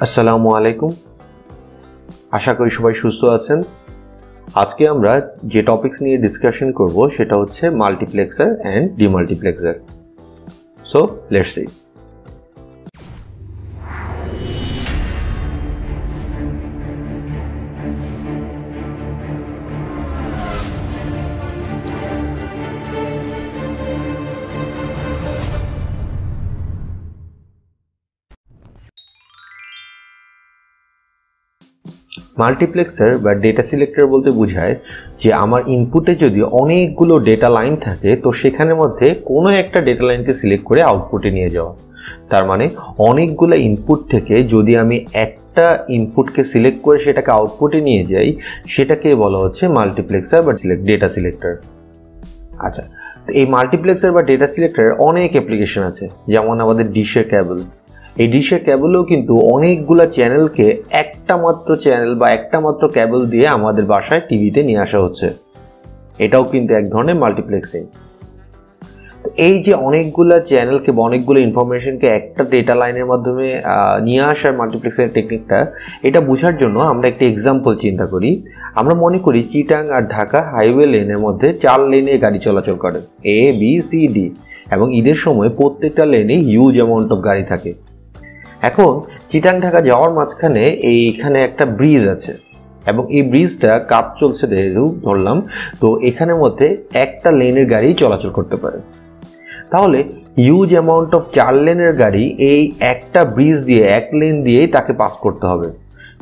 আসসালামু আলাইকুম। আশা করি সবাই সুস্থ আছেন। আজকে আমরা যে টপিকস নিয়ে ডিসকাশন করব সেটা হচ্ছে multiplexer and demultiplexer. So let's see. Multiplexer বা ডেটা সিলেক্টর বলতে বোঝায় যে আমার ইনপুটে যদি অনেকগুলো ডেটা লাইন থাকে তো সেখানের মধ্যে কোনো একটা ডেটা লাইনকে সিলেক্ট করে আউটপুটে নিয়ে যাওয়া। তার মানে অনেকগুলো ইনপুট থেকে যদি আমি একটা ইনপুটকে সিলেক্ট করে সেটাকে আউটপুটে নিয়ে যাই সেটাকে বলা হচ্ছে মাল্টিপ্লেক্সার বা ডেটা সিলেক্টর। আচ্ছা, তো এই মাল্টিপ্লেক্সার বা ডেটা সিলেক্টরের অনেক অ্যাপ্লিকেশন আছে, যেমন আমাদের ডিশের কেবল। এই ডিশের কেবলও কিন্তু অনেকগুলা চ্যানেলকে একটা মাত্র চ্যানেল বা একটা মাত্র কেবল দিয়ে আমাদের বাসায় টিভিতে নিয়ে আসা হচ্ছে। এটাও কিন্তু এক ধরনের মাল্টিপ্লেক্সিং। এই যে অনেকগুলা চ্যানেলকে বা অনেকগুলো ইনফরমেশনকে একটা ডেটা লাইনের মাধ্যমে নিয়ে আসার মাল্টিপ্লেক্সিং টেকনিকটা, এটা বোঝার জন্য আমরা একটা এক্সাম্পল চিন্তা করি। আমরা মনে করি চিটাং আর ঢাকা হাইওয়ে লেনের মধ্যে 4 লেনে গাড়ি চলাচল করে, এ বি সি ডি, এবং ঈদের সময় প্রত্যেকটা লেনে হিউজ অ্যামাউন্ট অফ গাড়ি থাকে। এখন চিটাং ঢাকা যাওয়ার মাঝখানে এইখানে একটা ব্রিজ আছে এবং এই ব্রিজটা কাজ চলছে ধরলাম, তো এখানের মধ্যে একটা লেনের গাড়ি চলাচল করতে পারে। তাহলে হিউজ অ্যামাউন্ট অফ 4 লেনের গাড়ি এই একটা ব্রিজ দিয়ে এক লেন দিয়েই তাকে পাস করতে হবে।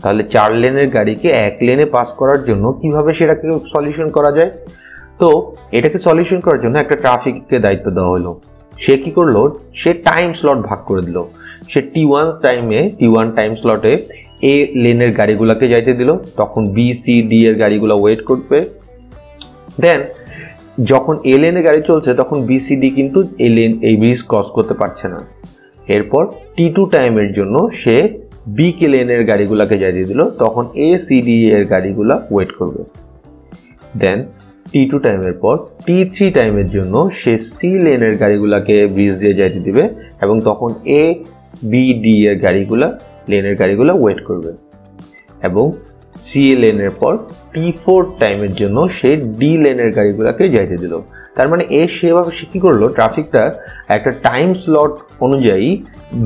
তাহলে 4 লেনের গাড়িকে এক লেনে পাস করার জন্য কিভাবে সেটাকে সলিউশন করা যায়? তো এটাকে সলিউশন করার জন্য একটা ট্রাফিককে দায়িত্ব দেওয়া হলো। সে কি করলো, সে টাইম স্লট ভাগ করে দিল। সে T1 টাইম স্লটে এ লেনের গাড়িগুলোকে যাইতে দিল, তখন বি সি ডি এর গাড়িগুলো ওয়েট করবে। দেন যখন এ লেনে গাড়ি চলছে তখন বি সি ডি কিন্তু এই ব্রিজ ক্রস করতে পারছে না। এরপর T2 টাইমের জন্য সে বি কে লেনের গাড়িগুলোকে যাইতে দিল, তখন এ সি ডি এর গাড়িগুলো ওয়েট করবে। দেন T2 টাইমের পর T3 টাইমের জন্য সে সি লেনের গাড়িগুলোকে ব্রিজ দিয়ে যাইতে দিবে এবং তখন এ বি ডি এর লেনের গাড়িগুলো ওয়েট করবে। এবং সি লেনের পর T4 টাইমের জন্য সে ডি লেনের গাড়িগুলোকে যাইতে দিল। তার মানে সেভাবে সে কি করলো, ট্রাফিকটা একটা টাইম স্লট অনুযায়ী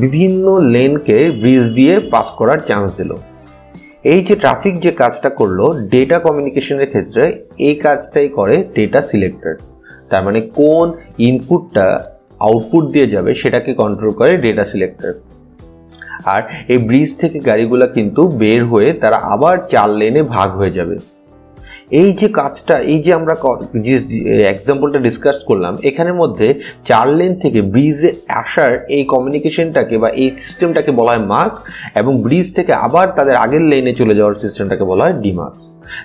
বিভিন্ন লেনকে ব্রিজ দিয়ে পাস করার চান্স দিল। এই যে ট্রাফিক যে কাজটা করলো ডেটা কমিউনিকেশনের ক্ষেত্রে, এই কাজটাই করে ডেটা সিলেক্টর। তার মানে কোন ইনপুটটা আউটপুট দিয়ে যাবে সেটাকে কন্ট্রোল করে ডেটা সিলেক্টর। আর এই ব্রিজ থেকে গাড়িগুলো কিন্তু বের হয়ে তারা আবার 4 লেনে ভাগ হয়ে যাবে। এই যে কাজটা, এই যে আমরা যে এক্সাম্পলটা ডিসকাস করলাম, এখানের মধ্যে 4 লেন থেকে ব্রিজে আসার এই কমিউনিকেশনটাকে বা এই সিস্টেমটাকে বলা হয় মাস্ক, এবং ব্রিজ থেকে আবার তাদের আগের লেনে চলে যাওয়ার সিস্টেমটাকে বলা হয় ডিমাস্ক।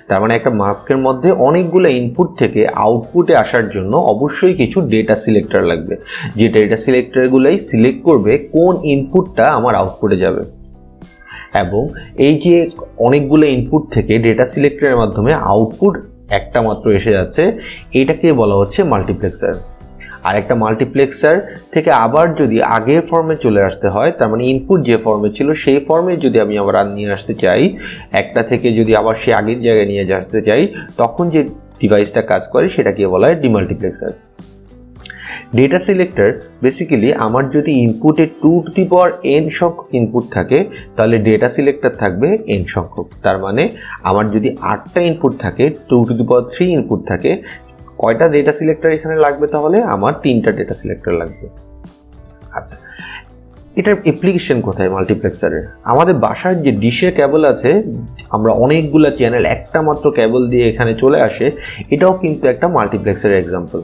তার মানে একটা মাস্কের মধ্যে অনেকগুলো ইনপুট থেকে আউটপুটে আসার জন্য অবশ্যই কিছু ডেটা সিলেক্টর লাগবে, যে ডেটা সিলেক্টরগুলোই সিলেক্ট করবে কোন ইনপুটটা আমার আউটপুটে যাবে। এবং এই যে অনেকগুলো ইনপুট থেকে ডেটা সিলেক্টরের মাধ্যমে আউটপুট একটা মাত্র এসে যাচ্ছে, এটাকে বলা হচ্ছে মাল্টিপ্লেক্সার। আর একটা মাল্টিপ্লেক্সার থেকে আবার যদি আগের ফর্মে চলে আসতে হয়, তার মানে ইনপুট যে ফর্মে ছিল সেই ফর্মে যদি আমি আবার নিয়ে আসতে চাই, একটা থেকে যদি আবার সে আগের জায়গায় নিয়ে আসতে চাই, তখন যে ডিভাইসটা কাজ করে সেটাকে বলা হয় ডিমাল্টিপ্লেক্সার। ডেটা সিলেক্টর বেসিক্যালি আমার যদি ইনপুটে 2n সংখ্যক ইনপুট থাকে তাহলে ডেটা সিলেক্টর থাকবে n সংখ্যক। তার মানে আমার যদি 8টা ইনপুট থাকে, 2^3 ইনপুট থাকে, কয়টা ডেটা সিলেক্টর এখানে লাগবে? তাহলে আমার 3টা ডেটা সিলেক্টর লাগবে। আচ্ছা, এটার অ্যাপ্লিকেশন কোথায় মাল্টিপ্লেক্সারের? আমাদের বাসার যে ডিশের কেবল আছে, আমরা অনেকগুলো চ্যানেল একটা মাত্র কেবল দিয়ে এখানে চলে আসে, এটাও কিন্তু একটা মাল্টিপ্লেক্সারের এক্সাম্পল।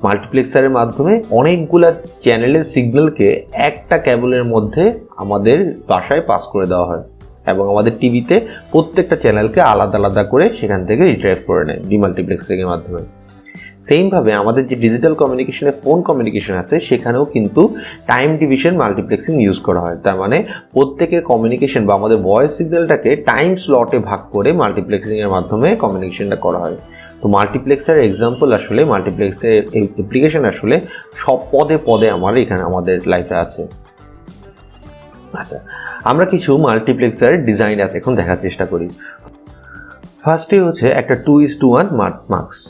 মাল্টিপ্লেক্সারের মাধ্যমে অনেকগুলা চ্যানেলের সিগন্যালকে একটা কেবলের মধ্যে আমাদের বাসায় পাস করে দেওয়া হয় এবং আমাদের টিভিতে প্রত্যেকটা চ্যানেলকে আলাদা আলাদা করে সেখান থেকে রিট্রাইভ করে নেয় ডিমাল্টিপ্লেক্সিংয়ের মাধ্যমে। সেমভাবে আমাদের যে ডিজিটাল কমিউনিকেশনে ফোন কমিউনিকেশন আছে, সেখানেও কিন্তু টাইম ডিভিশন মাল্টিপ্লেক্সিং ইউজ করা হয়। তার মানে প্রত্যেকের কমিউনিকেশন বা আমাদের ভয়েস সিগন্যালটাকে টাইম স্লটে ভাগ করে মাল্টিপ্লেক্সিংয়ের মাধ্যমে কমিউনিকেশনটা করা হয়। তো মাল্টিপ্লেক্সার এক্সাম্পল আসলে মাল্টিপ্লেক্সের অ্যাপ্লিকেশন আসলে সব পদে পদে আমাদের লাইফে আছে। আচ্ছা, আমরা কিছু মাল্টিপ্লেক্সার ডিজাইন এখন দেখার চেষ্টা করি। ফার্স্টে হচ্ছে একটা 2:1 মার্কস।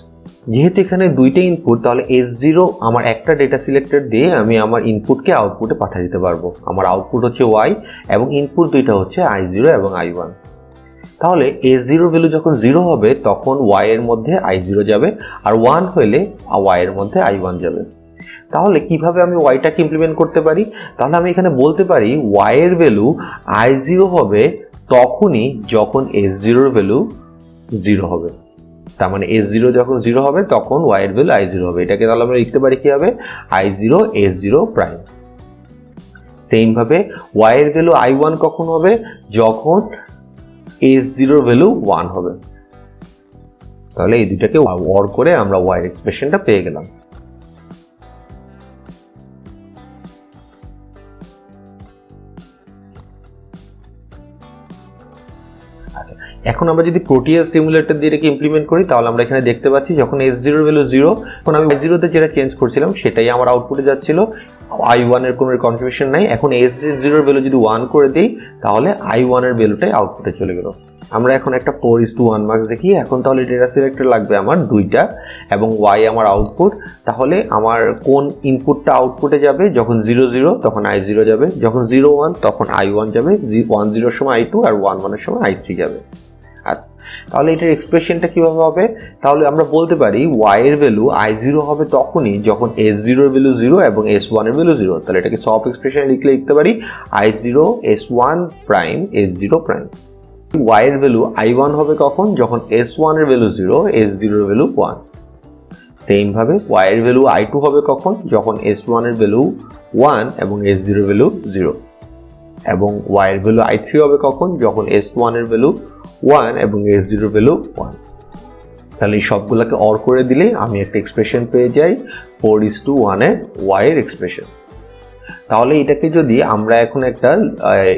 যেহেতু এখানে দুইটা ইনপুট, তাহলে S0 আমার একটা ডেটা সিলেক্টর দিয়ে আমি আমার ইনপুটকে আউটপুটে পাঠিয়ে দিতে পারবো। আমার আউটপুট হচ্ছে Y এবং ইনপুট দুইটা হচ্ছে I0 এবং I1। তাহলে S0 ভ্যালু যখন 0 হবে তখন Y এর মধ্যে I0 যাবে, আর 1 হলে Y এর মধ্যে I1 যাবে। তাহলে কিভাবে আমি ওয়াইটাকে ইমপ্লিমেন্ট করতে পারি? তাহলে আমি এখানে বলতে পারি ওয়াই এর ভ্যালু I0 হবে তখনই যখন S0 এর ভ্যালু 0 হবে। তার মানে S0 যখন 0 হবে তখন ওয়াই এর ভ্যালু I0 হবে। এটাকে তাহলে আমরা লিখতে পারি কি হবে, I0 S0 প্রাইম। সেম ভাবে ওয়াই এর ভ্যালু I1 কখন হবে, যখন S0 এর ভ্যালু 1 হবে। তাহলে এই দুটাকে ওর করে আমরা ওয়াই এর এক্সপ্রেশনটা পেয়ে গেলাম। এখন আমরা যদি প্রোটিয়াস সিমুলেটর দিয়ে এটাকে ইমপ্লিমেন্ট করি, তাহলে আমরা এখানে দেখতে পাচ্ছি যখন S0 এর ভ্যালু 0, এখন আমি I0 তে যেটা চেঞ্জ করছিলাম সেটাই আমার আউটপুটে যাচ্ছিল, I1 এর কোনো কন্ট্রিবিউশন নাই। এখন S0 এর ভ্যালু যদি 1 করে দেই তাহলে I1 এর ভ্যালুটাই আউটপুটে চলে গেল। আমরা এখন একটা 4:1 মার্কস দেখি। এখন তাহলে ডেটা সিলেক্টর লাগবে আমার দুইটা এবং Y আমার আউটপুট। তাহলে আমার কোন ইনপুটটা আউটপুটে যাবে, যখন 0 0 তখন I0 যাবে, যখন 0 1 তখন I1 যাবে, 1 0 এর সময় I2 আর 1 1 এর সময় I3 যাবে। তাহলে এটার এক্সপ্রেশনটা কিভাবে হবে? তাহলে আমরা বলতে পারি y এর ভ্যালু I0 হবে তখনই যখন S0 এর ভ্যালু 0 এবং S1 এর ভ্যালু 0। তাহলে এটাকে সব এক্সপ্রেশন লিখতে পারি I0 S1 prime S0 prime. y এর ভ্যালু I1 হবে কখন, যখন S1 এর ভ্যালু 0 S0 এর ভ্যালু 1। সেম ভাবে y এর ভ্যালু I2 হবে কখন, যখন S1 এর ভ্যালু 1 এবং S0 এর ভ্যালু 0। এবং y এর ভ্যালু I3 হবে কখন, যখন S1 এর ভ্যালু 1 এবং S0 এর ভ্যালু 1। তাহলে এই সবগুলোকে অর করে দিলে আমি একটা এক্সপ্রেশন পেয়ে যাই 4:1 এর y এর এক্সপ্রেশন। তাহলে এটাকে যদি আমরা এখন একটা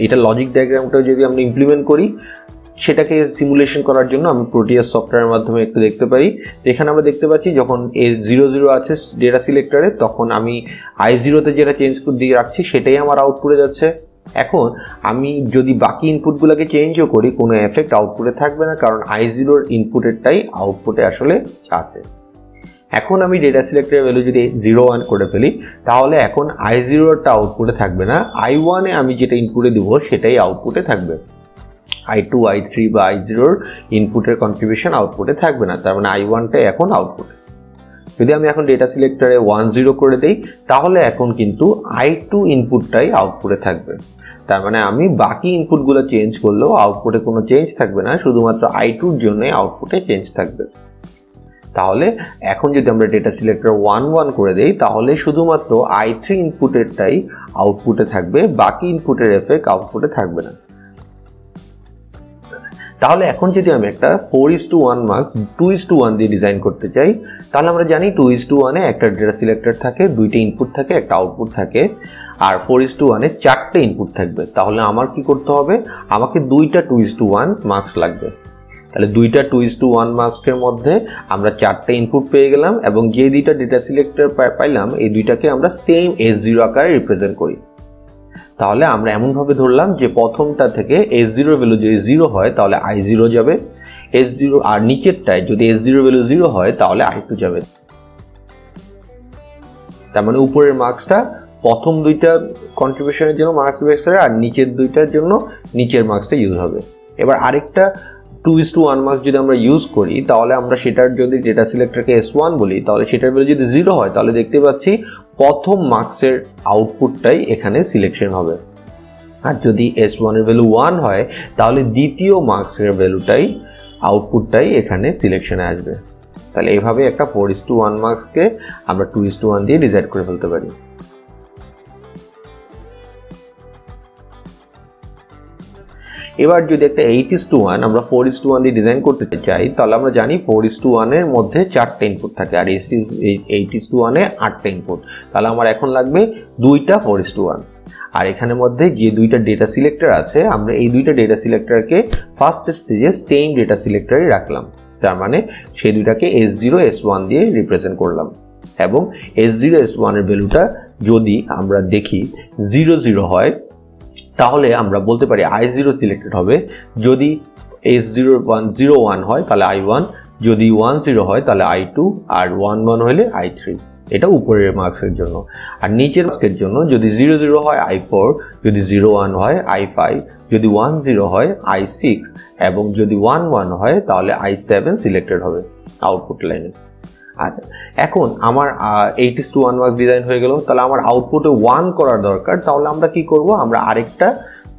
এটা লজিক ডায়াগ্রামটা যদি আমরা ইমপ্লিমেন্ট করি, সেটাকে সিমুলেশন করার জন্য আমি প্রোটিয়াস সফটওয়্যারের মাধ্যমে একটু দেখতে পারি। এখানে আমরা দেখতে পাচ্ছি যখন S0 0 আছে ডেটা সিলেক্টরে, তখন আমি I0 তে যেটা চেঞ্জ দিয়ে রাখছি সেটাই আমার আউটপুটে যাচ্ছে। এখন আমি যদি বাকি ইনপুটগুলোকে চেঞ্জও করি, কোনো এফেক্ট আউটপুটে থাকবে না, কারণ I0 এর ইনপুটেরটাই আউটপুটে আসলে আছে। এখন আমি ডেটা সিলেক্টরের ভ্যালু যদি 0 1 করে ফেলি, তাহলে এখন I0 এরটা আউটপুটে থাকবে না, I1 এ আমি যেটা ইনপুটে দেব সেটাই আউটপুটে থাকবে। I2 I3 বা I0 এর ইনপুটের কন্ট্রিবিউশন আউটপুটে থাকবে না, তার মানে I1টাই এখন আউটপুটে। যদি আমি এখন ডেটা সিলেক্টরে 1 0 করে দেই, তাহলে এখন কিন্তু I2 ইনপুটটাই আউটপুটে থাকবে। তার মানে আমি বাকি ইনপুটগুলো চেঞ্জ করলেও আউটপুটে কোনো চেঞ্জ থাকবে না, শুধুমাত্র I2 এর জন্যই আউটপুটে চেঞ্জ থাকবে। তাহলে এখন যদি আমরা ডেটা সিলেক্টর 1 1 করে দেই, তাহলে শুধুমাত্র I3 ইনপুটেরটাই আউটপুটে থাকবে, বাকি ইনপুটের এফেক্ট আউটপুটে থাকবে না। তাহলে এখন যদি আমি একটা 4:1 মার্কস 2:1 দিয়ে ডিজাইন করতে চাই, তাহলে আমরা জানি 2:1 এ একটা ডেটা সিলেক্টর থাকে, দুইটা ইনপুট থাকে, একটা আউটপুট থাকে, আর 4:1 এ চারটে ইনপুট থাকবে। তাহলে আমার কি করতে হবে, আমাকে দুইটা 2:1 মার্কস লাগবে। তাহলে দুইটা 2:1 মার্কসের মধ্যে আমরা চারটে ইনপুট পেয়ে গেলাম, এবং যে দুইটা ডেটা সিলেক্টর পাইলাম এই দুইটাকে আমরা সেম S0 আকারে রিপ্রেজেন্ট করি। তাহলে আমরা এমন ভাবে ধরলাম যে প্রথমটা থেকে S0 এর ভ্যালু যদি 0 হয় তাহলে I0 যাবে, S0 আর নিচেরটায় যদি S0 এর ভ্যালু 0 হয় তাহলে I2 যাবে। তার মানে উপরের মার্কসটা প্রথম দুইটা কন্ট্রিবিউশনের জন্য মাল্টিপ্লেক্সারে, আর নিচের দুইটার জন্য নিচের মার্কসটা ইউজ হবে। এবার আরেকটা 2:1 মার্কস যদি আমরা ইউজ করি, তাহলে আমরা সেটার যদি ডেটা সিলেক্টরকে S1 বলি, তাহলে সেটার ভ্যালু যদি 0 হয় তাহলে দেখতে পাচ্ছি প্রথম মার্কসের আউটপুটটাই এখানে সিলেকশন হবে, আর যদি S1 এর ভ্যালু 1 হয় তাহলে দ্বিতীয় মার্কসের ভ্যালুটাই আউটপুটটাই এখানে সিলেকশনে আসবে। তাহলে এইভাবে একটা 4:1 মার্কসকে আমরা 2:1 দিয়ে ডিজাইন করে ফেলতে পারি। এবার যদি একটা 8:1 আমরা 4:1 দিয়ে ডিজাইন করতে চাই, তাহলে আমরা জানি 4:1 এর মধ্যে 4টে ইনপুট থাকে, আর 8:1 এ 8টে ইনপুট। তাহলে আমার এখন লাগবে দুইটা 4:1, আর এখানের মধ্যে যে দুইটা ডেটা সিলেক্টর আছে আমরা এই দুইটা ডেটা সিলেক্টরকে ফার্স্ট স্টেজে সেম ডেটা সিলেক্টরে রাখলাম। তার মানে সেই দুইটাকে S0 S1 দিয়ে রিপ্রেজেন্ট করলাম, এবং S0 S1 এর ভ্যালুটা যদি আমরা দেখি 0 0 হয় তাহলে আমরা বলতে পারি i0 সিলেক্টেড হবে যদি S01 হয় তাহলে i1, যদি 10 হয় তাহলে i2 আর 11 হলে i3। এটা উপরের মার্কসের জন্য। আর নিচের মার্কসের জন্য যদি 00 হয় i4, যদি 01 হয় i5, যদি 10 হয় i6 এবং যদি 11 হয় তাহলে i7 সিলেক্টেড হবে আউটপুট লাইনে। আচ্ছা, এখন আমার 8:1 মার্কস ডিজাইন হয়ে গেল। তাহলে আমার আউটপুটে 1 করার দরকার। তাহলে আমরা কি করব, আমরা আরেকটা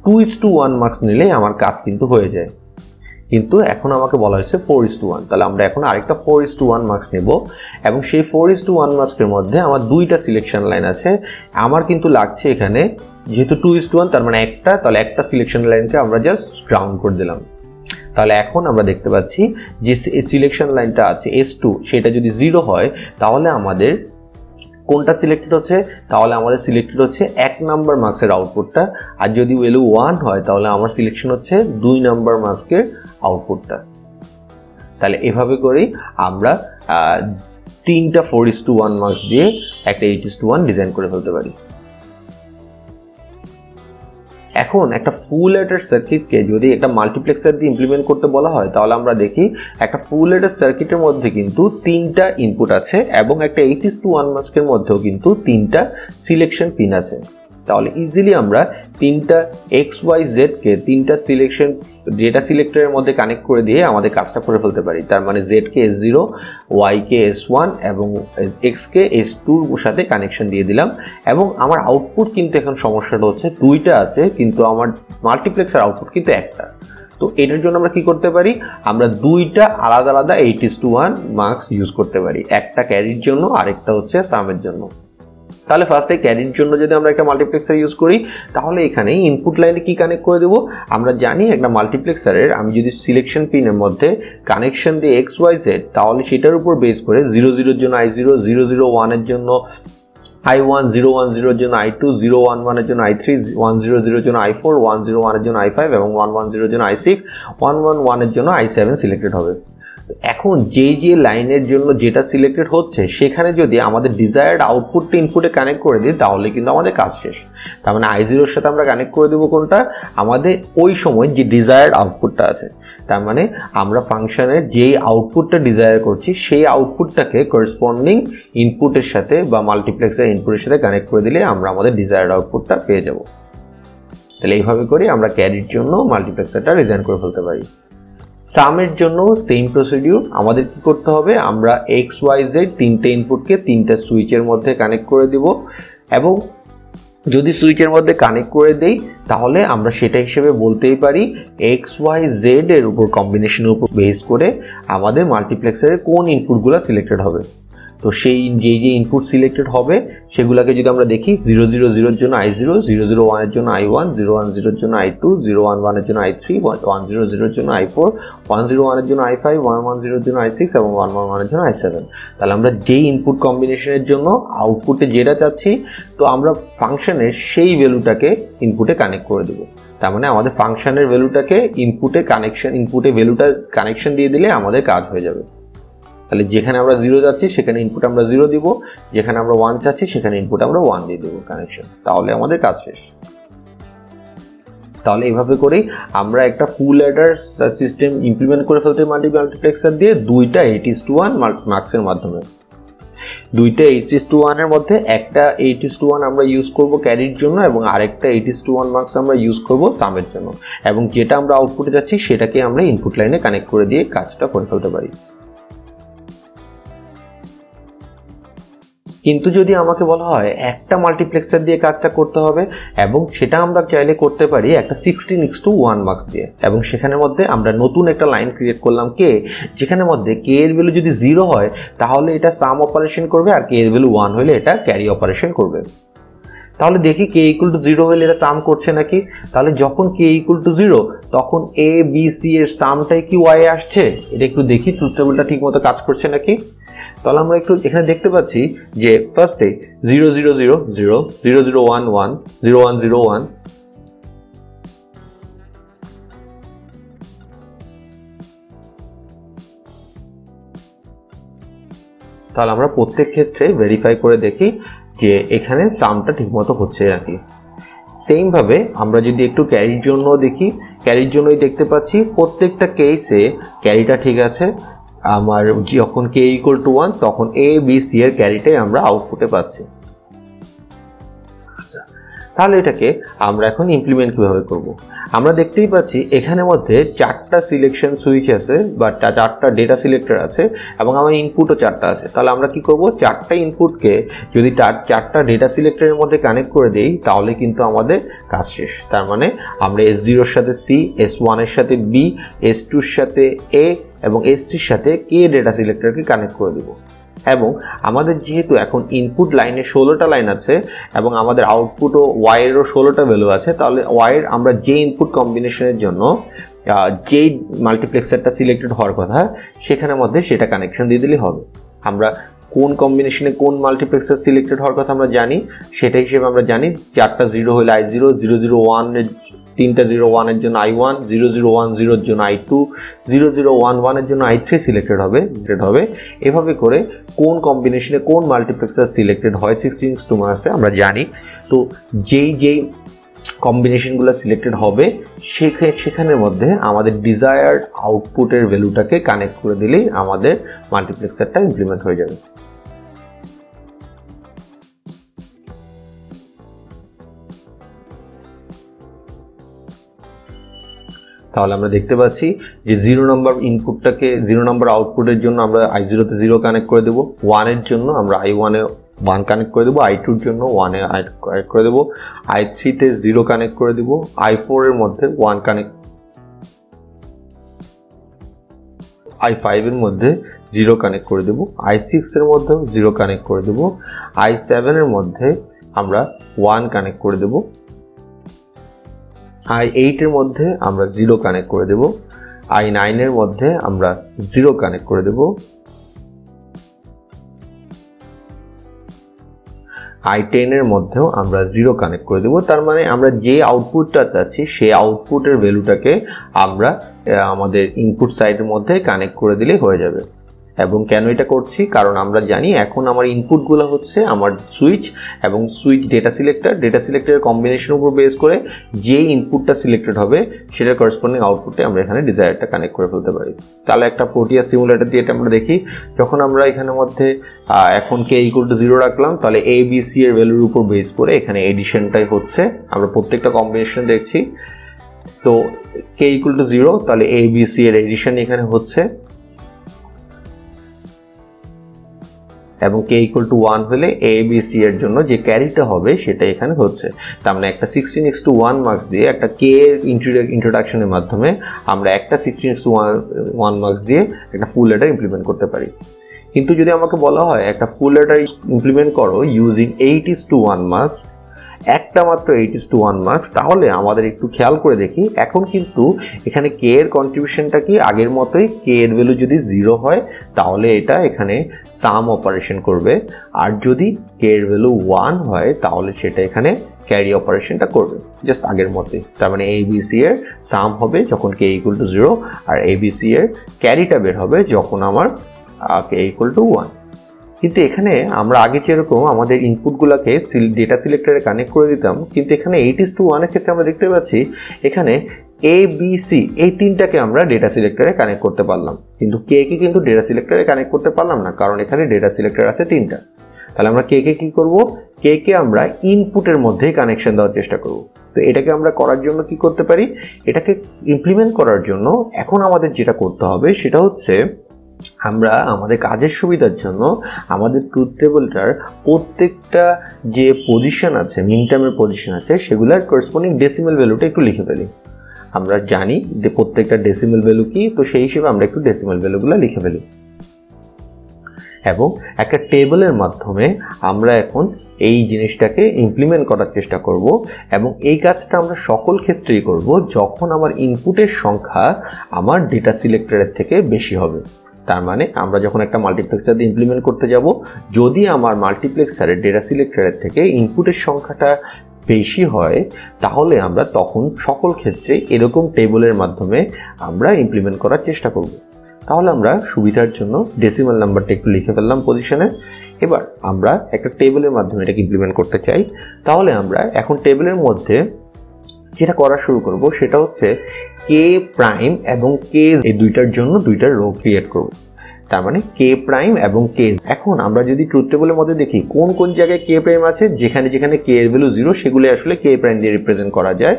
2:1 মার্কস নিলেই আমার কাজ কিন্তু হয়ে যায়। কিন্তু এখন আমাকে বলা হয়েছে 4:1, তাহলে আমরা এখন আরেকটা 4:1 মার্কস নেব এবং সেই 4:1 মার্কসের মধ্যে আমার দুইটা সিলেকশন লাইন আছে। আমার কিন্তু লাগছে এখানে যেহেতু 2:1 তার মানে একটা, তাহলে একটা সিলেকশন লাইনকে আমরা জাস্ট গ্রাউন্ড করে দিলাম। তাহলে এখন আমরা দেখতে পাচ্ছি যে সিলেকশন লাইনটা আছে S2 সেটা যদি 0 হয় তাহলে আমাদের কোনটা সিলেক্টেড হচ্ছে, তাহলে আমাদের সিলেক্টেড হচ্ছে 1 নাম্বার মার্কসের আউটপুটটা। আর যদি ভ্যালু 1 হয় তাহলে আমার সিলেকশন হচ্ছে 2 নাম্বার মার্কসের আউটপুটটা। তাহলে এভাবে করেই আমরা তিনটা 4:1 মার্কস দিয়ে একটা 8:1 ডিজাইন করে ফেলতে পারি। এখন একটা ফুল অ্যাডার সার্কিটকে যদি একটা মাল্টিপ্লেক্সার দিয়ে ইমপ্লিমেন্ট করতে বলা হয় তাহলে আমরা দেখি একটা ফুল অ্যাডার সার্কিটের মধ্যে কিন্তু তিনটা ইনপুট আছে এবং একটা 8:1 মাস্কের মধ্যেও কিন্তু তিনটা সিলেকশন পিন আছে। তাহলে ইজিলি আমরা তিনটা XYZ কে তিনটা সিলেকশন ডেটা সিলেক্টরের মধ্যে কানেক্ট করে দিয়ে আমাদের কাজটা করে ফেলতে পারি। তার মানে Z কে S0, Y কে S1 এবং X কে S2 এর সাথে কানেকশন দিয়ে দিলাম এবং আমার আউটপুট কিন্তু এখন সমস্যাটা হচ্ছে দুইটা আছে কিন্তু আমার মাল্টিপ্লেক্সার আউটপুট কিন্তু একটা। তো এটার জন্য আমরা কি করতে পারি, আমরা দুইটা আলাদা আলাদা 8:1 মার্কস ইউজ করতে পারি, একটা ক্যারির জন্য আরেকটা হচ্ছে সামের জন্য। তাহলে ফার্স্টে ক্যারির জন্য যদি আমরা একটা মাল্টিপ্লেক্সার ইউজ করি তাহলে এখানে ইনপুট লাইনে কি কানেক্ট করে দেব, আমরা জানি একটা মাল্টিপ্লেক্সারের আমি যদি সিলেকশন পিনের মধ্যে কানেকশন দিই XYZ তাহলে সেটার উপর বেস করে 00 এর জন্য i0, 001 এর জন্য i1, 010 এর জন্য i2, 011 এর জন্য i3, 100 এর জন্য i4, 101 এর জন্য i5 এবং 110 এর জন্য i6, 111 এর জন্য i7 সিলেক্টেড হবে। এখন যে লাইনের জন্য যেটা সিলেক্টেড হচ্ছে সেখানে যদি আমাদের ডিজায়ার্ড আউটপুটটা ইনপুটে কানেক্ট করে দিই তাহলে কিন্তু আমাদের কাজ শেষ। তার মানে i0 এর সাথে আমরা কানেক্ট করে দেবো কোনটা, আমাদের ওই সময় যে ডিজায়ার্ড আউটপুটটা আছে। তার মানে আমরা ফাংশনের যেই আউটপুটটা ডিজায়ার করছি সেই আউটপুটটাকে করেসপন্ডিং ইনপুটের সাথে বা মাল্টিপ্লেক্সার ইনপুটের সাথে কানেক্ট করে দিলে আমরা আমাদের ডিজায়ার্ড আউটপুটটা পেয়ে যাব। তাহলে এইভাবে করে আমরা ক্যারির জন্য মাল্টিপ্লেক্সারটা ডিজাইন করে ফেলতে পারি। সামের জন্য সেম প্রসিডিউর, আমাদের কি করতে হবে, আমরা XYZ তিনটে ইনপুটকে তিনটা সুইচের মধ্যে কানেক্ট করে দিব এবং যদি সুইচের মধ্যে কানেক্ট করে দেই তাহলে আমরা সেটা হিসেবে বলতেই পারি XYZ এর উপর কম্বিনেশনের উপর বেস করে আমাদের মাল্টিপ্লেক্সারের কোন ইনপুটগুলো সিলেক্টেড হবে। তো সেই যে ইনপুট সিলেক্টেড হবে সেগুলোকে যদি আমরা দেখি 000 এর জন্য i0, 001 এর জন্য i1, 010 এর জন্য i2, 011 এর জন্য i3, 100 এর জন্য i4, 101 এর জন্য i5, 110 এর জন্য i6 এবং 111 এর জন্য i7। তাহলে আমরা যেই ইনপুট কম্বিনেশনের জন্য আউটপুটে যেটা চাচ্ছি তো আমরা ফাংশনের সেই ভ্যালুটাকে ইনপুটে কানেক্ট করে দেব। তার মানে আমাদের ফাংশনের ভ্যালুটাকে ইনপুটে ভ্যালুটা কানেকশন দিয়ে দিলে আমাদের কাজ হয়ে যাবে। তাহলে যেখানে আমরা 0 যাচ্ছি সেখানে ইনপুট আমরা 0 দিব, যেখানে আমরা 1 চাচ্ছি সেখানে ইনপুট আমরা 1 দিয়ে দেবো কানেকশন, তাহলে আমাদের কাজ শেষ। তাহলে এইভাবে করেই আমরা একটা ফুল অ্যাডার সিস্টেম ইমপ্লিমেন্ট করে ফেলতে মাল্টিপ্লেক্সার দিয়ে দুইটা 8:1 মার্কসের মাধ্যমে। দুইটা 8:1 এর মধ্যে একটা 8:1 আমরা ইউজ করব ক্যারির জন্য এবং আরেকটা 8:1 মার্কস আমরা ইউজ করব সামের জন্য এবং যেটা আমরা আউটপুটে যাচ্ছি সেটাকে আমরা ইনপুট লাইনে কানেক্ট করে দিয়ে কাজটা করে ফেলতে পারি। কিন্তু যদি আমাকে বলা হয় একটা মাল্টিপ্লেক্সার দিয়ে কাজটা করতে হবে এবং সেটা আমরা চাইলে করতে পারি একটা 16:1 মার্কস দিয়ে এবং সেখানের মধ্যে আমরা নতুন একটা লাইন ক্রিয়েট করলাম কে, যেখানের মধ্যে কে এর ভ্যালু যদি 0 হয় তাহলে এটা সাম অপারেশন করবে আর কে এর ভ্যালু 1 হলে এটা ক্যারি অপারেশন করবে। তাহলে দেখি কে ইকুয়াল টু 0 হলে এটা সাম করছে নাকি। তাহলে যখন কে ইকুয়াল টু 0 তখন a b c এর সামটাই কি y এ আসছে, এটা একটু দেখি ট্রুথ টেবিলটা ঠিকমতো কাজ করছে নাকি। তাহলে আমরা একটু এখানে দেখতে পাচ্ছি যে ফার্স্টে 0 0 0 0 0 0 1 1 0 1 0 1, তাহলে আমরা প্রত্যেক ক্ষেত্রে ভেরিফাই করে দেখি যে এখানে সামটা ঠিকমতো হচ্ছে নাকি। সেম ভাবে আমরা যদি একটু ক্যারির জন্য দেখি, ক্যারির জন্যই দেখতে পাচ্ছি প্রত্যেকটা কেসে ক্যারিটা ঠিক আছে। আমার যখন k = 1 তখন a b c এর ক্যারিটাই আমরা আউটপুটে পাচ্ছি। তাহলে এটাকে আমরা এখন ইমপ্লিমেন্ট কিভাবে করব? আমরা দেখতেই পাচ্ছি এখানের মধ্যে 4টা সিলেকশন সুইচ আছে বা 4টা ডেটা সিলেক্টর আছে এবং আমার ইনপুটও 4টা আছে। তাহলে আমরা কি করব, 4টা ইনপুটকে যদি 4টা ডেটা সিলেক্টরের মধ্যে কানেক্ট করে দেই তাহলে কিন্তু আমাদের কাজ শেষ। তার মানে আমরা S0 এর সাথে C, S1 এর সাথে B, S2 এর সাথে A এবং S3 এর সাথে K ডেটা সিলেক্টরকে কানেক্ট করে দেব। এবং আমাদের যেহেতু এখন ইনপুট লাইনে 16টা লাইন আছে এবং আমাদের আউটপুটও y এরও 16টা ভ্যালু আছে, তাহলে y এর আমরা যে ইনপুট কম্বিনেশনের জন্য যেই মাল্টিপ্লেক্সারটা সিলেক্টেড হওয়ার কথা সেখানের মধ্যে সেটা কানেকশন দিয়ে দিলে হবে। আমরা কোন কম্বিনেশনে কোন মাল্টিপ্লেক্সার সিলেক্টেড হওয়ার কথা আমরা জানি, সেটা হিসেবে আমরা জানি 4টা 0 হলে I0, 001 এর 3টা 01 এর জন্য I1, 0010 এর জন্য I2, 0011 এর জন্য I3 সিলেক্টেড হবে। এভাবে করে কোন কম্বিনেশনে কোন মাল্টিপ্লেক্সার সিলেক্টেড হয় 16:1 আমরা জানি। তো যেই কম্বিনেশনগুলো সিলেক্টেড হবে সেখানের মধ্যে আমাদের ডিজায়ার্ড আউটপুটের ভ্যালুটাকে কানেক্ট করে দিলেই আমাদের মাল্টিপ্লেক্সারটা ইমপ্লিমেন্ট হয়ে যাবে। তাহলে আমরা দেখতে পাচ্ছি যে 0 নম্বর ইনপুটটাকে 0 নম্বর আউটপুটের জন্য আমরা I0 তে 0 কানেক্ট করে দেব, 1 এর জন্য আমরা I1 এ 1 কানেক্ট করে দেব, I2 এর জন্য 1 এ কানেক্ট করে দেব, I3 তে 0 কানেক্ট করে দেব, I4 এর মধ্যে 1 কানেক্ট, I5 এর মধ্যে 0 কানেক্ট করে দেব, I6 এর মধ্যেও 0 কানেক্ট করে দেব, I7 এর মধ্যে আমরা 1 কানেক্ট করে দেব, I8 এর মধ্যে আমরা 0 কানেক্ট করে দেব, I9 এর মধ্যে আমরা 0 কানেক্ট করে দেব, I10 এর মধ্যেও আমরা 0 কানেক্ট করে দেব। তার মানে আমরা যে আউটপুটটা চাচ্ছি সেই আউটপুটের ভ্যালুটাকে আমরা আমাদের ইনপুট সাইডের মধ্যে কানেক্ট করে দিলেই হয়ে যাবে। এবং কেন এটা করছি, কারণ আমরা জানি এখন আমার ইনপুটগুলো হচ্ছে আমার সুইচ এবং সুইচ ডেটা সিলেক্টরের কম্বিনেশনের উপর বেস করে যে ইনপুটটা সিলেক্টেড হবে সেটার করেসপন্ডিং আউটপুটে আমরা এখানে ডিজায়ারটা কানেক্ট করে ফেলতে পারি। তাহলে একটা প্রোটিয়া সিমুলেটর দিয়ে এটা আমরা দেখি। যখন আমরা এখানের মধ্যে এখন k = 0 রাখলাম, তাহলে a b c এর ভ্যালুর উপর বেস করে এখানে এডিশনটাই হচ্ছে। আমরা প্রত্যেকটা কম্বিনেশন দেখছি। তো k = 0 তাহলে a b c এর এডিশন এখানে হচ্ছে এবং k = 1 হলে a b c এর জন্য যে ক্যারিটা হবে সেটা এখানে হচ্ছে। তার মানে একটা 16:1 মার্কস দিয়ে একটা k এর ইন্ট্রোডাকশনের মাধ্যমে আমরা একটা 16:1 মার্কস দিয়ে একটা ফুল লেটার ইমপ্লিমেন্ট করতে পারি। কিন্তু যদি আমাকে বলা হয় একটা ফুল লেটার ইমপ্লিমেন্ট করো ইউজিং 8:1 মার্কস, একটা মাত্র 8:1 মার্কস, তাহলে আমাদের একটু খেয়াল করে দেখি এখন কিন্তু এখানে k এর কন্ট্রিবিউশনটা কি আগের মতোই। k এর ভ্যালু যদি 0 হয় তাহলে এটা এখানে সাম অপারেশন করবে, আর যদি k এর ভ্যালু 1 হয় তাহলে সেটা এখানে ক্যারি অপারেশনটা করবে জাস্ট আগের মতোই। তার মানে ABC এর সাম হবে যখন k = 0 আর ABC এর ক্যারিটা বের হবে যখন আমার k = 1। কিন্তু এখানে আমরা আগে যেরকম আমাদের ইনপুটগুলোকে ডেটা সিলেক্টরে কানেক্ট করে দিতাম, কিন্তু এখানে 8:1 এর ক্ষেত্রে আমরা দেখতে পাচ্ছি এখানে A B C এই তিনটাকে আমরা ডেটা সিলেক্টরে কানেক্ট করতে পারলাম, কিন্তু k কে কিন্তু ডেটা সিলেক্টরে কানেক্ট করতে পারলাম না, কারণ এখানে ডেটা সিলেক্টর আছে 3টা। তাহলে আমরা k কে কি করব, k কে আমরা ইনপুটের মধ্যেই কানেকশন দেওয়ার চেষ্টা করব। তো এটাকে আমরা করার জন্য কি করতে পারি, এটাকে ইমপ্লিমেন্ট করার জন্য এখন আমাদের যেটা করতে হবে সেটা হচ্ছে আমরা আমাদের কাজের সুবিধার জন্য আমাদের ট্রুথ টেবলটার প্রত্যেকটা যে পজিশন আছে, মিন টার্মের পজিশন আছে, সেগুলোর করেসপন্ডিং ডেসিমাল ভ্যালুটা একটু লিখে ফেলি। আমরা জানি যে প্রত্যেকটা ডেসিমাল ভ্যালু কি, তো সেই হিসেবে আমরা একটু ডেসিমাল ভ্যালুগুলো লিখে ফেলি এবং একটা টেবলের মাধ্যমে আমরা এখন এই জিনিসটাকে ইমপ্লিমেন্ট করার চেষ্টা করব। এবং এই কাজটা আমরা সকল ক্ষেত্রেই করব যখন আমার ইনপুটের সংখ্যা আমার ডেটা সিলেক্টরের থেকে বেশি হবে। তার মানে আমরা যখন একটা মাল্টিপ্লেক্সার দিয়ে ইমপ্লিমেন্ট করতে যাব, যদি আমার মাল্টিপ্লেক্সারের ডেটা সিলেক্টরের থেকে ইনপুটের সংখ্যাটা বেশি হয় তাহলে আমরা তখন সকল ক্ষেত্রে এরকম টেবলের মাধ্যমে আমরা ইমপ্লিমেন্ট করার চেষ্টা করব। তাহলে আমরা সুবিধার জন্য ডেসিমাল নাম্বারটা একটু লিখে ফেললাম পজিশনে। এবার আমরা একটা টেবিলের মাধ্যমে এটাকে ইমপ্লিমেন্ট করতে চাই। তাহলে আমরা এখন টেবিলের মধ্যে যেটা করা শুরু করব সেটা হচ্ছে কে প্রাইম এবং কে এই দুইটার জন্য দুইটা রো ক্রিয়েট করব। তার মানে কে প্রাইম এবং কে। এখন আমরা যদি ট্রুথ টেবিলের মধ্যে দেখি কোন কোন জায়গায় কে প্রাইম আছে, যেখানে যেখানে কে এর ভ্যালু 0 সেগুলো আসলে কে প্রাইম দিয়ে রিপ্রেজেন্ট করা যায়।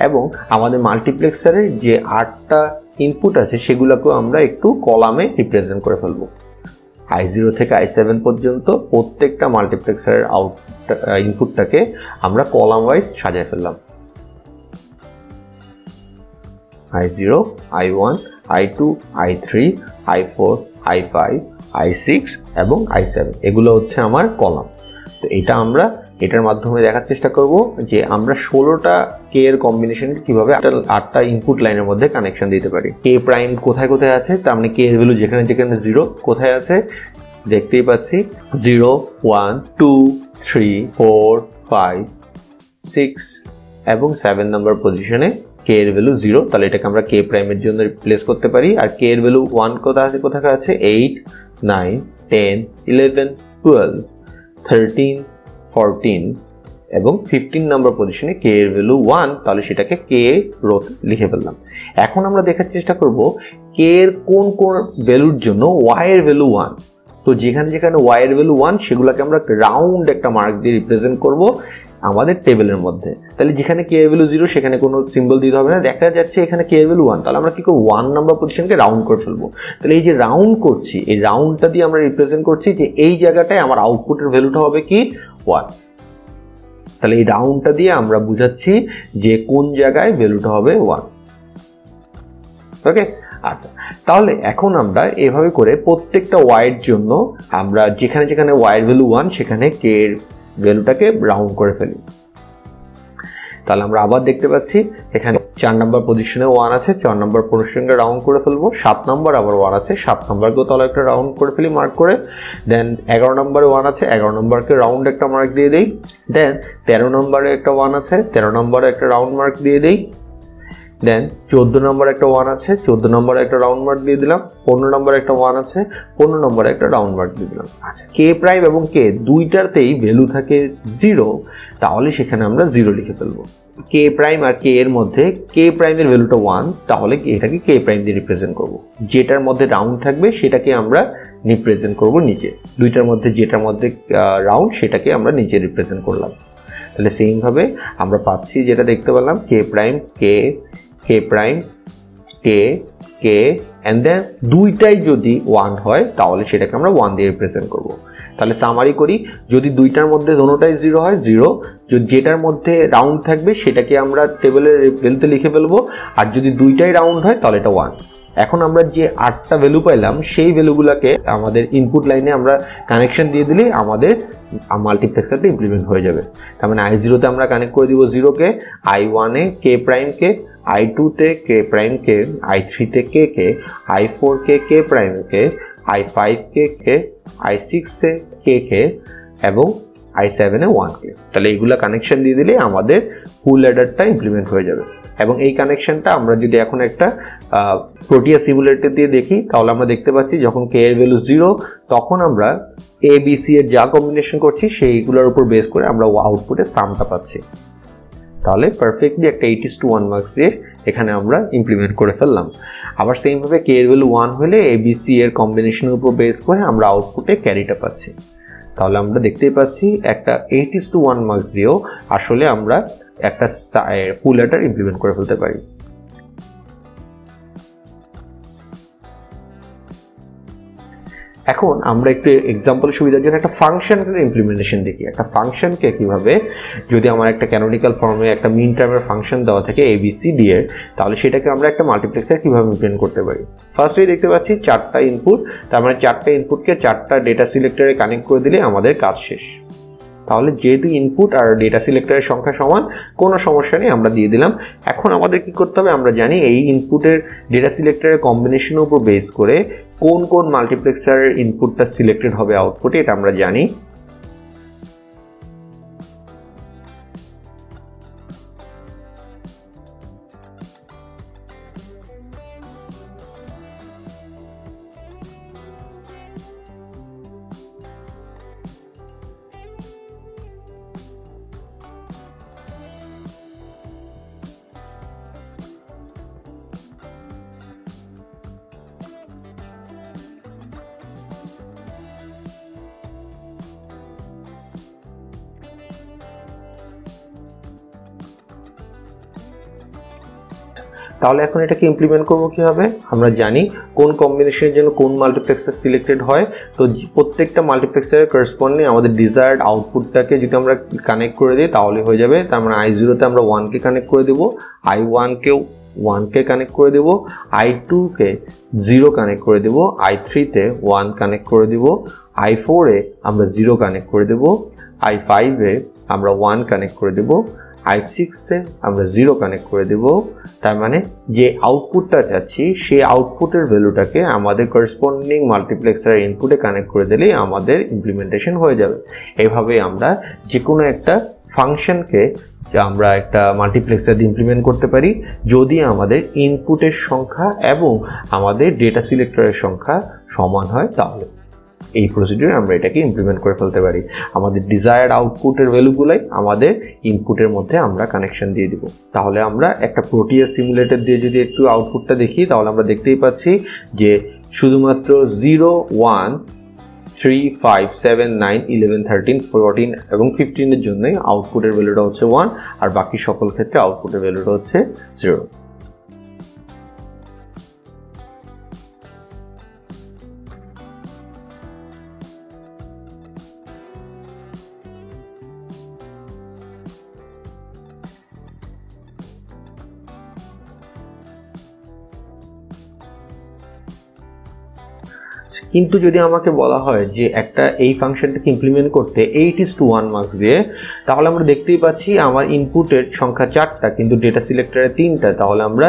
এবং আমাদের মাল্টিপ্লেক্সারের যে 8টা ইনপুট আছে সেগুলোকেও আমরা একটু কলামে রিপ্রেজেন্ট করে ফেলবো। i0 থেকে i7 পর্যন্ত প্রত্যেকটা মাল্টিপ্লেক্সারের ইনপুটটাকে আমরা কলাম ওয়াইজ সাজিয়ে ফেললাম। i0, i1, i2, i3, i4, i5, i6 এবং i7 এগুলো হচ্ছে আমার কলাম। তো এটা আমরা এটার মাধ্যমে দেখার চেষ্টা করব যে আমরা 16টা কে এর কম্বিনেশন কিভাবে 8টা ইনপুট লাইনের মধ্যে কানেকশন দিতে পারি। কে প্রাইম কোথায় কোথায় আছে, তার মানে কে এর ভ্যালু যেখানে যেখানে 0 কোথায় আছে দেখতেই পাচ্ছি 0, 1, 2, 3, 4, 5, 6 এবং 7 নম্বর পজিশনে কে এর ভ্যালু 0, তাহলে এটাকে আমরা কে প্রাইমের জন্য রিপ্লেস করতে পারি। আর কে এর ভ্যালু 1 কোথায় আছে 8, 9, 10, 11, 12, 13, 14 এবং 15 নম্বর পজিশনে কে এর ভ্যালু 1, তাহলে সেটাকে কে রো লিখে ফেললাম। এখন আমরা দেখার চেষ্টা করব কে এর কোন কোন ভ্যালুর জন্য ওয়াই এর ভ্যালু 1। তো যেখানে যেখানে ওয়াই এর ভ্যালু 1 সেগুলোকে আমরা রাউন্ড একটা মার্ক দিয়ে রিপ্রেজেন্ট করব আমাদের টেবিলের মধ্যে। তাহলে যেখানে কে এর ভ্যালু 0 সেখানে কোনো সিম্বল দিতে হবে না। দেখা যাচ্ছে এখানে কে এর ভ্যালু 1, তাহলে আমরা কি করব 1 নাম্বার পজিশনকে রাউন্ড করে ফেলবো। তাহলে এই যে রাউন্ড করছি, এই রাউন্ডটা দিয়ে আমরা রিপ্রেজেন্ট করছি যে এই জায়গাটায় আমার আউটপুটের ভ্যালুটা হবে কি 1। তাহলে এই রাউন্ডটা দিয়ে আমরা বুঝাচ্ছি যে কোন জায়গায় ভ্যালুটা হবে 1। ওকে, আচ্ছা, তাহলে এখন আমরা এভাবে করে প্রত্যেকটা ওয়াই এর জন্য আমরা যেখানে যেখানে ওয়াই এর ভ্যালু 1 সেখানে কে এর ভ্যালুটাকে রাউন্ড করে ফেলি। তাহলে আমরা আবার দেখতে পাচ্ছি এখানে 4 নম্বর পজিশনে 1 আছে, 4 নম্বর পজিশনকে রাউন্ড করে ফেলবো। 7 নম্বর আবার 1 আছে, 7 নম্বরকেও তাহলে একটা রাউন্ড করে ফেলি মার্ক করে। দেন 11 নম্বরে 1 আছে, 11 নম্বরকে রাউন্ড একটা মার্ক দিয়ে দেই। দেন 13 নম্বরে একটা 1 আছে, 13 নম্বরে একটা রাউন্ড মার্ক দিয়ে দেই। দেন 14 নম্বরে একটা 1 আছে, 14 নম্বরে একটা রাউন্ড মার্ক দিয়ে দিলাম। 15 নম্বরে একটা 1 আছে, 15 নম্বরে একটা রাউন্ড মার্ক দিয়ে দিলাম। আচ্ছা, কে প্রাইম এবং কে দুইটাতেই ভ্যালু থাকে 0, তাহলে সেখানে আমরা 0 লিখে ফেলবো। কে প্রাইম আর কে এর মধ্যে কে প্রাইমের ভ্যালুটা 1, তাহলে এটাকে কে প্রাইম দিয়ে রিপ্রেজেন্ট করব। যেটার মধ্যে রাউন্ড থাকবে সেটাকে আমরা রিপ্রেজেন্ট করব নিচে। দুইটার মধ্যে যেটার মধ্যে রাউন্ড সেটাকে আমরা নিচে রিপ্রেজেন্ট করলাম। তাহলে সেম ভাবে আমরা পাচ্ছি যেটা দেখতে পেলাম K prime K, K prime K, K and then দুইটাই যদি 1 হয় তাহলে সেটাকে আমরা 1 দিয়ে রিপ্রেজেন্ট করব। তাহলে সামারি করি, যদি দুইটার মধ্যে দোনোটাই 0 হয় 0, যদি যেটার মধ্যে রাউন্ড থাকবে সেটাকে আমরা টেবিলের ভ্যালুতে লিখে ফেলবো। আর যদি দুইটাই রাউন্ড হয় তাহলে এটা 1। এখন আমরা যে 8টা ভ্যালু পাইলাম সেই ভ্যালুগুলোকে আমাদের ইনপুট লাইনে আমরা কানেকশন দিয়ে দিলেই আমাদের মাল্টিপ্লেক্সারটা ইমপ্লিমেন্ট হয়ে যাবে। তার মানে i0 তে আমরা কানেক্ট করে দিব 0 কে, i1 এ কে প্রাইম কে, i2 তে কে প্রাইম কে, i3 তে কে কে, i4 কে কে প্রাইম কে, i5 কে কে, i6 তে কে কে এবং i7 এ 1 কে। তাহলে এইগুলা কানেকশন দিয়ে দিলে আমাদের ফুল অ্যাডারটা ইমপ্লিমেন্ট হয়ে যাবে। এবং এই কানেকশনটা আমরা যদি এখন একটা প্রোটিয়া সিমুলেটর দিয়ে দেখি তাহলে আমরা দেখতে পাচ্ছি যখন কে এর ভ্যালু 0 তখন আমরা এ বি সি এর যা কম্বিনেশন করছি সেইগুলোর উপর বেস করে আমরা আউটপুটে সামটা পাচ্ছি। তাহলে পারফেক্টলি একটা 8:1 মার্কস দিয়ে এখানে আমরা ইমপ্লিমেন্ট করে ফেললাম। আবার সেম ভাবে কে এর ভ্যালু 1 হলে এ বি সি এর কম্বিনেশনের উপর বেস করে আমরা আউটপুটে ক্যারিটা পাচ্ছি। তাহলে আমরা দেখতেই পাচ্ছি একটা 8:1 মার্কস দিয়েও আসলে আমরা একটা ফুল অ্যাডার ইমপ্লিমেন্ট করে ফেলতে পারি। এখন আমরা একটু এক্সাম্পলের সুবিধার জন্য একটা ফাংশনের ইমপ্লিমেন্টেশন দেখি। একটা ফাংশনকে কিভাবে, যদি আমার একটা ক্যানোনিক্যাল ফর্মে একটা মিন টার্মের ফাংশন দেওয়া থাকে ABCD এর, তাহলে সেটাকে আমরা একটা মাল্টিপ্লেক্সার কিভাবে ইমপ্লিমেন্ট করতে পারি। ফার্স্টেই দেখতে পাচ্ছি 4টা ইনপুট, তার মানে 4টা ইনপুটকে 4টা ডেটা সিলেক্টরে কানেক্ট করে দিলে আমাদের কাজ শেষ। তাহলে যেহেতু ইনপুট আর ডেটা সিলেক্টরের সংখ্যা সমান, কোনো সমস্যা নেই, আমরা দিয়ে দিলাম। এখন আমাদের কি করতে হবে, আমরা জানি এই ইনপুটের ডেটা সিলেক্টরের কম্বিনেশনের উপর বেস করে কোন কোন মাল্টিপ্লেক্সারের ইনপুটটা সিলেক্টেড হবে আউটপুটে, এটা আমরা জানি। তাহলে এখন এটাকে ইমপ্লিমেন্ট করব কিভাবে? আমরা জানি কোন কম্বিনেশনের জন্য কোন মাল্টিপ্লেক্সার সিলেক্টেড হয়। তো প্রত্যেকটা মাল্টিপ্লেক্সারের করসপন্ডিং আমাদের ডিজায়ার্ড আউটপুটটাকে যদি আমরা কানেক্ট করে দিই তাহলে হয়ে যাবে। তার মানে i0 তে আমরা 1 কে কানেক্ট করে দেব, i1 কেও 1 কে কানেক্ট করে দেব, i2 কে 0 কানেক্ট করে দেব, i3 তে 1 কানেক্ট করে দেব, i4 এ আমরা 0 কানেক্ট করে দেব, i5 এ আমরা 1 কানেক্ট করে দেব, i6 এ আমরা 0 কানেক্ট করে দেব। তার মানে যে আউটপুটটা চাচ্ছি সেই আউটপুটের ভ্যালুটাকে আমাদের করসপন্ডিং মাল্টিপ্লেক্সারের ইনপুটে কানেক্ট করে দিলেই আমাদের ইমপ্লিমেন্টেশন হয়ে যাবে। এভাবে আমরা যে কোনো একটা ফাংশনকে আমরা একটা মাল্টিপ্লেক্সার দিয়ে ইমপ্লিমেন্ট করতে পারি যদি আমাদের ইনপুটের সংখ্যা এবং আমাদের ডেটা সিলেক্টরের সংখ্যা সমান হয়। তাহলে এই প্রসিডিউরে আমরা এটাকে ইমপ্লিমেন্ট করে ফেলতে পারি। আমাদের ডিজায়ার্ড আউটপুটের ভ্যালুগুলাই আমাদের ইনপুটের মধ্যে আমরা কানেকশন দিয়ে দিব। তাহলে আমরা একটা প্রোটিয়া সিমুলেটর দিয়ে যদি একটু আউটপুটটা দেখি তাহলে আমরা দেখতেই পাচ্ছি যে শুধুমাত্র 0, 1, 3, 5, 7, 9, 11, 13, 14 এবং 15 এর জন্যই আউটপুটের ভ্যালুটা হচ্ছে 1 আর বাকি সকল ক্ষেত্রে আউটপুটের ভ্যালুটা হচ্ছে 0। কিন্তু যদি আমাকে বলা হয় যে একটা এই ফাংশনটাকে ইমপ্লিমেন্ট করতে 8:1 মার্কস দিয়ে, তাহলে আমরা দেখতেই পাচ্ছি আমার ইনপুটের সংখ্যা 4টা কিন্তু ডেটা সিলেক্টরে 3টা। তাহলে আমরা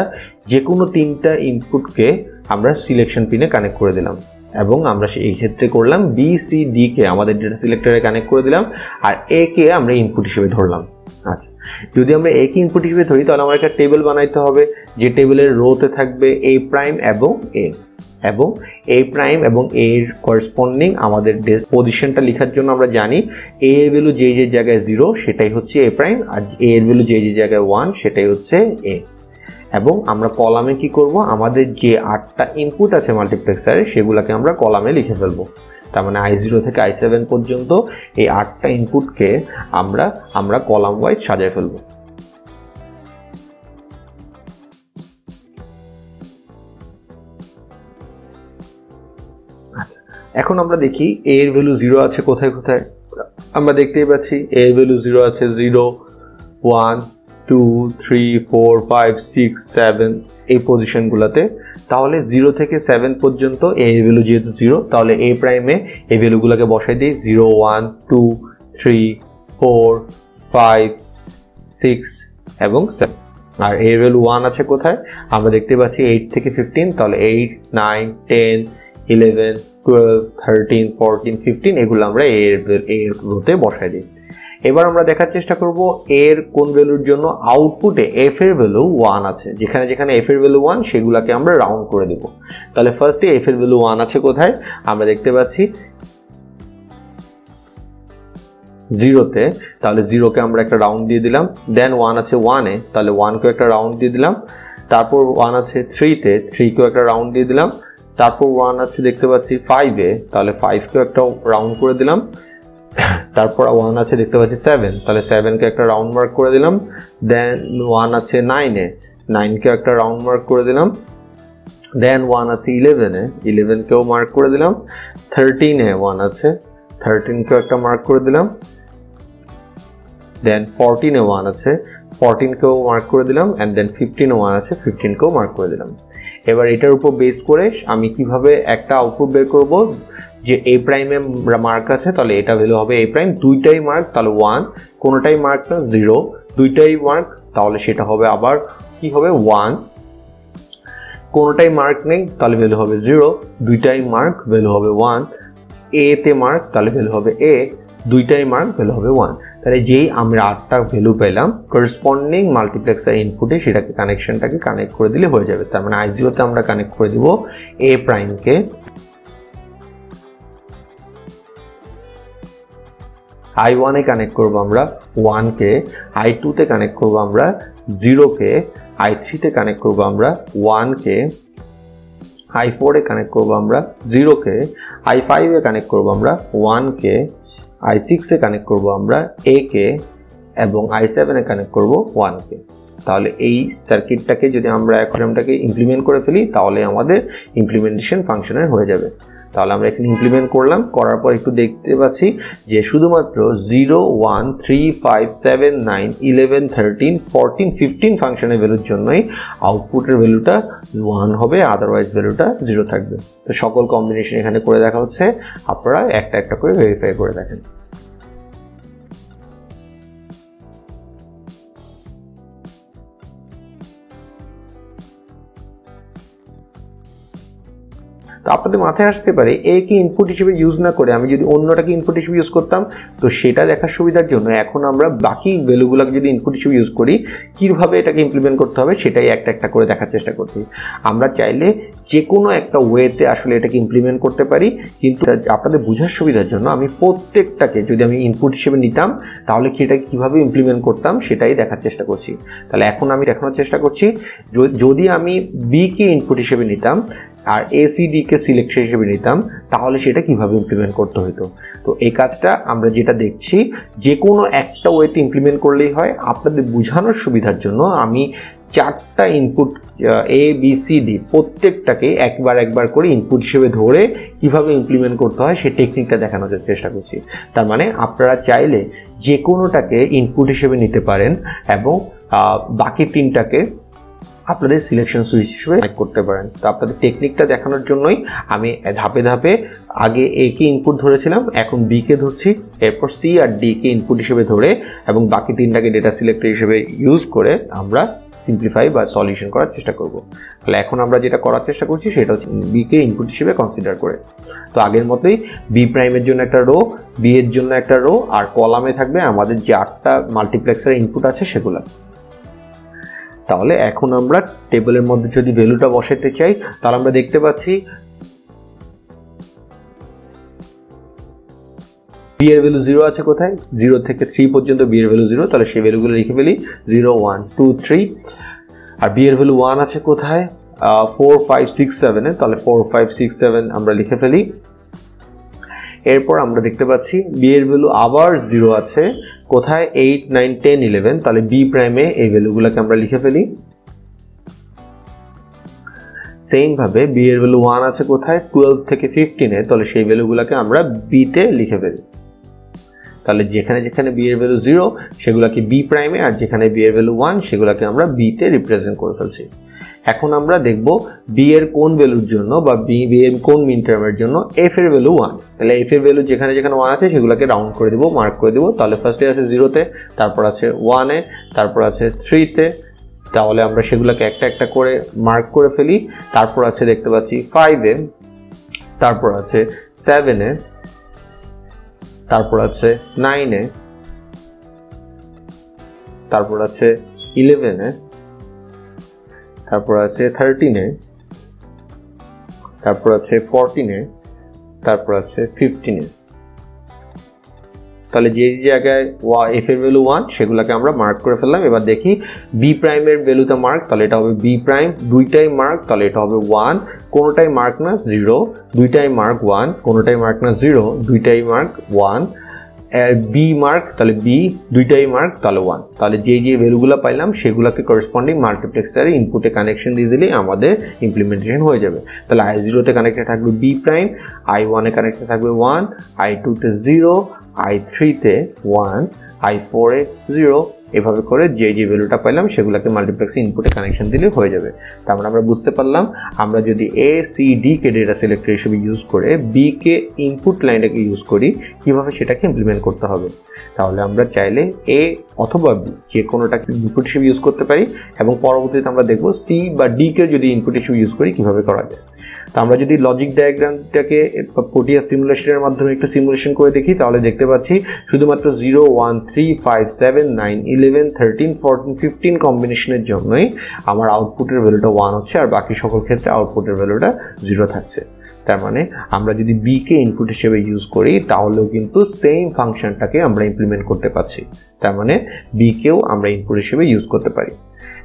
যে কোনো 3টা ইনপুটকে আমরা সিলেকশন পিনে কানেক্ট করে দিলাম এবং আমরা এই ক্ষেত্রে করলাম বি সি ডি কে আমাদের ডেটা সিলেক্টরে কানেক্ট করে দিলাম আর এ কে আমরা ইনপুট হিসেবে ধরলাম। আচ্ছা, যদি আমরা এ কে ইনপুট হিসেবে ধরি তাহলে আমার একটা টেবিল বানাইতে হবে যে টেবিলের রোতে থাকবে এ প্রাইম এবং এ, এবং এ প্রাইম এবং এ এর করসপন্ডিং আমাদের পজিশনটা লেখার জন্য আমরা জানি এ এর ভ্যালু যে যে জায়গায় 0 সেটাই হচ্ছে এ প্রাইম আর এ এর ভ্যালু যে যে জায়গায় 1 সেটাই হচ্ছে এ। এবং আমরা কলামে কি করব, আমাদের যে 8টা ইনপুট আছে মাল্টিপ্লেক্সারে সেগুলোকে আমরা কলামে লিখে ফেলবো। তার মানে i0 থেকে i7 পর্যন্ত এই 8টা ইনপুটকে আমরা কলাম ওয়াইজ সাজিয়ে ফেলবো। এখন আমরা দেখি a এর ভ্যালু 0 আছে কোথায় কোথায়। আমরা দেখতেই পাচ্ছি a এর ভ্যালু 0 আছে 0, 1, 2, 3, 4, 5, 6, 7 এই পজিশনগুলোতে। তাহলে 0 থেকে 7 পর্যন্ত a এর ভ্যালু যেহেতু 0 তাহলে a প্রাইমে এই ভ্যালুগুলোকে বসাই দিই 0, 1, 2, 3, 4, 5, 6 এবং 7। আর a এর ভ্যালু 1 আছে কোথায়, আমরা দেখতে পাচ্ছি 8 থেকে 15, তাহলে 8, 9, 10, 11, 12, 13, 14, 15 এগুলো আমরা এর রোতে বসাই দিই। এবার আমরা দেখার চেষ্টা করব এর কোন ভ্যালুর জন্য আউটপুটে f এর ভ্যালু 1 আছে। যেখানে যেখানে f এর ভ্যালু 1 সেগুলোকে আমরা রাউন্ড করে দেব। তাহলে ফার্স্টে f এর ভ্যালু 1 আছে কোথায়, আমরা দেখতে পাচ্ছি 0 তে, তাহলে 0 কে আমরা একটা রাউন্ড দিয়ে দিলাম। দেন 1 আছে 1 এ, তাহলে 1 কে একটা রাউন্ড দিয়ে দিলাম। তারপর 1 আছে 3 তে, 3 কে একটা রাউন্ড দিয়ে দিলাম। তারপর 1 আছে দেখতে পাচ্ছি 5 এ, তাহলে 5 কে একটা রাউন্ড করে দিলাম। তারপর 1 আছে দেখতে পাচ্ছি 7, তাহলে 7 কে একটা রাউন্ড মার্ক করে দিলাম। দেন 1 আছে 9 এ, 9 কে একটা রাউন্ড মার্ক করে দিলাম। দেন 1 আছে 11 এ, 11 কেও মার্ক করে দিলাম। 13 এ 1 আছে, 13 কেও একটা মার্ক করে দিলাম। দেন 14 এ 1 আছে, 14 কেও মার্ক করে দিলাম। এন্ড দেন 15 এ 1 আছে, 15 কেও মার্ক করে দিলাম। এবার এটার উপর বেস করে আমি কিভাবে একটা আউটপুট বের করব, যে a প্রাইমে মার্ক আছে তাহলে এটা ভ্যালু হবে a প্রাইম, দুইটাই মার্ক তাহলে 1, কোনোটাই মার্ক না 0, দুইটাই মার্ক তাহলে সেটা হবে আবার কি হবে 1, কোনোটাই মার্ক নেই তাহলে ভ্যালু হবে 0, দুইটাই মার্ক ভ্যালু হবে 1, a তে মার্ক তাহলে ভ্যালু হবে a, দুইটাই মার্ক ভ্যালু হবে 1। তাহলে যেই আমরা 8টা ভ্যালু পেলাম করসপন্ডিং মাল্টিপ্লেক্সার ইনপুটে সেটাকে কানেকশনটাকে কানেক্ট করে দিলে হয়ে যাবে। তার মানে i0 তে আমরা কানেক্ট করে দিব a prime K, i1 A connect করব আমরা 1 কে, i2 তে কানেক্ট করব আমরা 0 কে, i3 তে কানেক্ট করব আমরা 1 কে, i4 এ কানেক্ট করব আমরা 0 কে, i5 এ কানেক্ট করব আমরা 1 কে, i6 এ কানেক্ট করব আমরা a কে এবং i7 এ কানেক্ট করব 1 কে। তাহলে এই সার্কিটটাকে যদি আমরা এটাকে ইমপ্লিমেন্ট করে ফেলি তাহলে আমাদের ইমপ্লিমেন্টেশন ফাংশনের হয়ে যাবে। তাহলে আমরা এখানে ইমপ্লিমেন্ট করলাম, করার পর একটু দেখতে পাচ্ছি যে শুধুমাত্র 0 1 3 5 7 9 11 13 14 15 ফাংশনের ভ্যালুর জন্যই আউটপুটের ভ্যালুটা 1 হবে, আদারওয়াইজ ভ্যালুটা 0 থাকবে। তো সকল কম্বিনেশন এখানে করে দেখা হচ্ছে, আপনারা একটা একটা করে ভেরিফাই করে দেখেন। তো আপনাদের মাথায় আসতে পারে এ কে ইনপুট হিসেবে ইউজ না করে আমি যদি অন্যটাকে ইনপুট হিসেবে ইউজ করতাম, তো সেটা দেখার সুবিধার জন্য এখন আমরা বাকি ভ্যালুগুলোকে যদি ইনপুট হিসেবে ইউজ করি কিভাবে এটাকে ইমপ্লিমেন্ট করতে হবে সেটাই একটা একটা করে দেখার চেষ্টা করছি। আমরা চাইলে যে কোনো একটা ওয়েতে আসলে এটাকে ইমপ্লিমেন্ট করতে পারি, কিন্তু আপনাদের বোঝার সুবিধার জন্য আমি প্রত্যেকটাকে যদি আমি ইনপুট হিসেবে নিতাম তাহলে কি এটা কিভাবে ইমপ্লিমেন্ট করতাম সেটাই দেখার চেষ্টা করছি। তাহলে এখন আমি দেখানোর চেষ্টা করছি যদি আমি বি কে ইনপুট হিসেবে নিতাম আর এসিডি কে সিলেক্টর হিসেবে নিতাম তাহলে সেটা কিভাবে ইমপ্লিমেন্ট করতে হতো। তো এই কাজটা আমরা যেটা দেখছি যে কোনো একটা ওয়েতে ইমপ্লিমেন্ট করলেই হয়। আপনাদের বোঝানোর সুবিধার জন্য আমি 4টা input A B C D প্রত্যেকটাকে একবার করে ইনপুট হিসেবে ধরে কিভাবে ইমপ্লিমেন্ট করতে হয় সেই টেকনিকটা দেখানোর চেষ্টা করছি। তার মানে আপনারা চাইলে যে কোনোটাকে ইনপুট হিসেবে নিতে পারেন এবং বাকি 3টাকে আপনাদের সিলেকশন সুইচ হিসেবে করতে পারেন। তো আপনাদের টেকনিকটা দেখানোর জন্যই আমি ধাপে ধাপে আগে এ কে ইনপুট ধরেছিলাম, এখন বি কে ধরছি, এরপর সি আর ডি কে ইনপুট হিসেবে ধরে এবং বাকি 3টাকে ডেটা সিলেক্টর হিসেবে ইউজ করে আমরা সিম্পলিফাই বা সলিউশন করার চেষ্টা করব। তাহলে এখন আমরা যেটা করার চেষ্টা করছি সেটা হচ্ছে বি কে ইনপুট হিসেবে কনসিডার করে। তো আগের মতোই বি প্রাইমের জন্য একটা রো, বি এর জন্য একটা রো, আর কলামে থাকবে আমাদের যে 8টা মাল্টিপ্লেক্সারের ইনপুট আছে সেগুলো। তাহলে এখন আমরা টেবিলের মধ্যে যদি ভ্যালুটা বসাতে চাই তাহলে আমরা দেখতে পাচ্ছি বি এর ভ্যালু 0 আছে কোথায়, 0 থেকে 3 পর্যন্ত বি এর ভ্যালু 0, তাহলে সেই ভ্যালুগুলো লিখে ফেলি 0 1 2 3। আর বি এর ভ্যালু 1 আছে কোথায় 4 5 6 7 এ, তাহলে 4 5 6 7 আমরা লিখে ফেলি। এরপর আমরা দেখতে পাচ্ছি বি এর ভ্যালু আবার 0 আছে কোথায় 8 9 10 11, তাহলে বি প্রাইমে এই ভ্যালুগুলোকে আমরা লিখে ফেলি। সেম ভাবে বি এর ভ্যালু 1 আছে কোথায় 12 থেকে 15 এ, তাহলে সেই ভ্যালুগুলোকে আমরা বি তে লিখে ফেলি। তাহলে যেখানে যেখানে বি এর ভ্যালু 0 সেগুলোকে বি প্রাইমে, আর যেখানে বি এর ভ্যালু 1 সেগুলোকে আমরা বি তে রিপ্রেজেন্ট করে ফেলছি। এখন আমরা দেখব বি এর কোন ভ্যালুর জন্য বা বি এর কোন মিন টার্মের জন্য এফ এর ভ্যালু 1, তাহলে এফ এর ভ্যালু যেখানে যেখানে 1 আছে সেগুলোকে রাউন্ড করে দেব, মার্ক করে দেব। তাহলে ফার্স্টে আছে 0 তে, তারপর আছে 1 এ, তারপর আছে 3 তে, তাহলে আমরা সেগুলোকে একটা একটা করে মার্ক করে ফেলি। তারপর আছে দেখতে পাচ্ছি 5 এ, তারপর আছে 7 এ, তারপর আছে 9 এ, তারপর আছে 11 এ, তারপর আছে 13 এ, তারপর আছে 14 এ, তারপর আছে 15 এ। তাহলে যে জায়গায় এফ এর ভ্যালু 1 সেগুলোকে আমরা মার্ক করে ফেললাম। এবার দেখি বি প্রাইমের ভ্যালুতে মার্ক, তাহলে এটা হবে বি প্রাইম, দুইটাই মার্ক, তাহলে এটা হবে 1, কোনোটাই মার্ক না 0, দুইটাই মার্ক 1, কোনোটাই মার্ক না 0, দুইটাই মার্ক 1, বি মার্ক, তাহলে বি দুইটাই মার্ক, তাহলে 1। তাহলে যে যে ভ্যালুগুলো পাইলাম সেগুলোকে করেসপন্ডিং মাল্টিপ্লেক্সারে ইনপুটে কানেকশন দিয়ে দিলেই আমাদের ইমপ্লিমেন্টেশন হয়ে যাবে। তাহলে i0 তে কানেক্টেড থাকবে বি প্রাইম, i1 এ কানেক্টেড থাকবে 1, i2 তে 0, i3 তে 1, i4 এ 0, এভাবে করে যে যে ভ্যালুটা পাইলাম সেগুলোকে মাল্টিপ্লেক্সে ইনপুটে কানেকশন দিলে হয়ে যাবে। তার মানে আমরা বুঝতে পারলাম আমরা যদি এ সি ডি কে ডেটা সিলেক্টর হিসেবে ইউজ করে বি কে ইনপুট লাইনটাকে ইউজ করি কিভাবে সেটাকে ইমপ্লিমেন্ট করতে হবে। তাহলে আমরা চাইলে এ অথবা বি যে কোনোটাকে ইনপুট হিসেবে ইউজ করতে পারি এবং পরবর্তীতে আমরা দেখব সি বা ডি কে যদি ইনপুট হিসেবে ইউজ করি কিভাবে করা যায়। তো আমরা যদি লজিক ডায়াগ্রামটাকে প্রোটিয়া সিমুলেশনের মাধ্যমে একটু সিমুলেশন করে দেখি তাহলে দেখতে পাচ্ছি শুধুমাত্র 0 1 3 5 7 9 11 13 14 15 কম্বিনেশনের জন্যই আমার আউটপুটের ভ্যালুটা 1 হচ্ছে, আর বাকি সকল ক্ষেত্রে আউটপুটের ভ্যালুটা 0 থাকছে। তার মানে আমরা যদি বি কে ইনপুট হিসেবে ইউজ করি তাহলেও কিন্তু সেম ফাংশনটাকে আমরা ইমপ্লিমেন্ট করতে পারছি। তার মানে বি কেও আমরা ইনপুট হিসেবে ইউজ করতে পারি।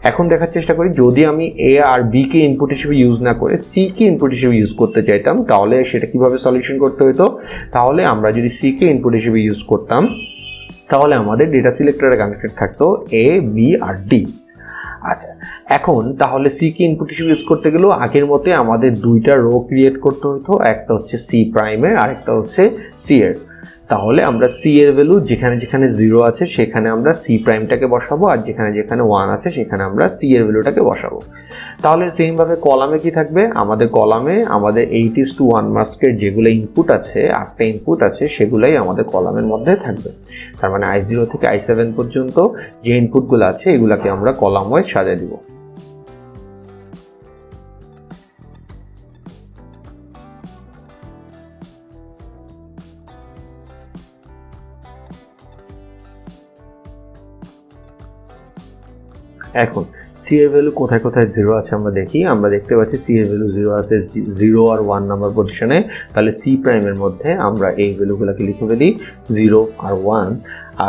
এখন দেখার চেষ্টা করি যদি আমি এ আর বি কে ইনপুট হিসেবে ইউজ না করে সি কে ইনপুট হিসেবে ইউজ করতে চাইতাম তাহলে সেটা কিভাবে সলিউশন করতে হতো। তাহলে আমরা যদি সি কে ইনপুট হিসেবে ইউজ করতাম তাহলে আমাদের ডেটা সিলেক্টরে কানেক্টেড থাকতো এ বি আর ডি, আচ্ছা, এখন তাহলে সি কে ইনপুট হিসেবে ইউজ করতে গেলেও আগের মতে আমাদের দুইটা রো ক্রিয়েট করতে হতো, একটা হচ্ছে সি প্রাইমের আর একটা হচ্ছে সি এর। তাহলে আমরা সি এর ভ্যালু যেখানে যেখানে 0 আছে সেখানে আমরা সি প্রাইমটাকে বসাবো, আর যেখানে যেখানে 1 আছে সেখানে আমরা সি এর ভ্যালুটাকে বসাবো। তাহলে সেম ভাবে কলামে কি থাকবে, আমাদের কলামে আমাদের 8:1 মাস্কের যেগুলো ইনপুট আছে, 8টা ইনপুট আছে, সেগুলাই আমাদের কলামের মধ্যে থাকবে। তার মানে i0 থেকে i7 পর্যন্ত যে ইনপুটগুলো আছে এগুলাকে আমরা কলাম ওয়াইজ সাজিয়ে দিব। এখন সি এর ভ্যালু কোথায় কোথায় 0 আছে আমরা দেখি। আমরা দেখতে পাচ্ছি সি এর ভ্যালু 0 আছে 0 আর 1 নাম্বার পজিশনে। তাহলে সি প্রাইমের মধ্যে আমরা এই ভ্যালুগুলোকে লিখে ফেলি 0 আর 1।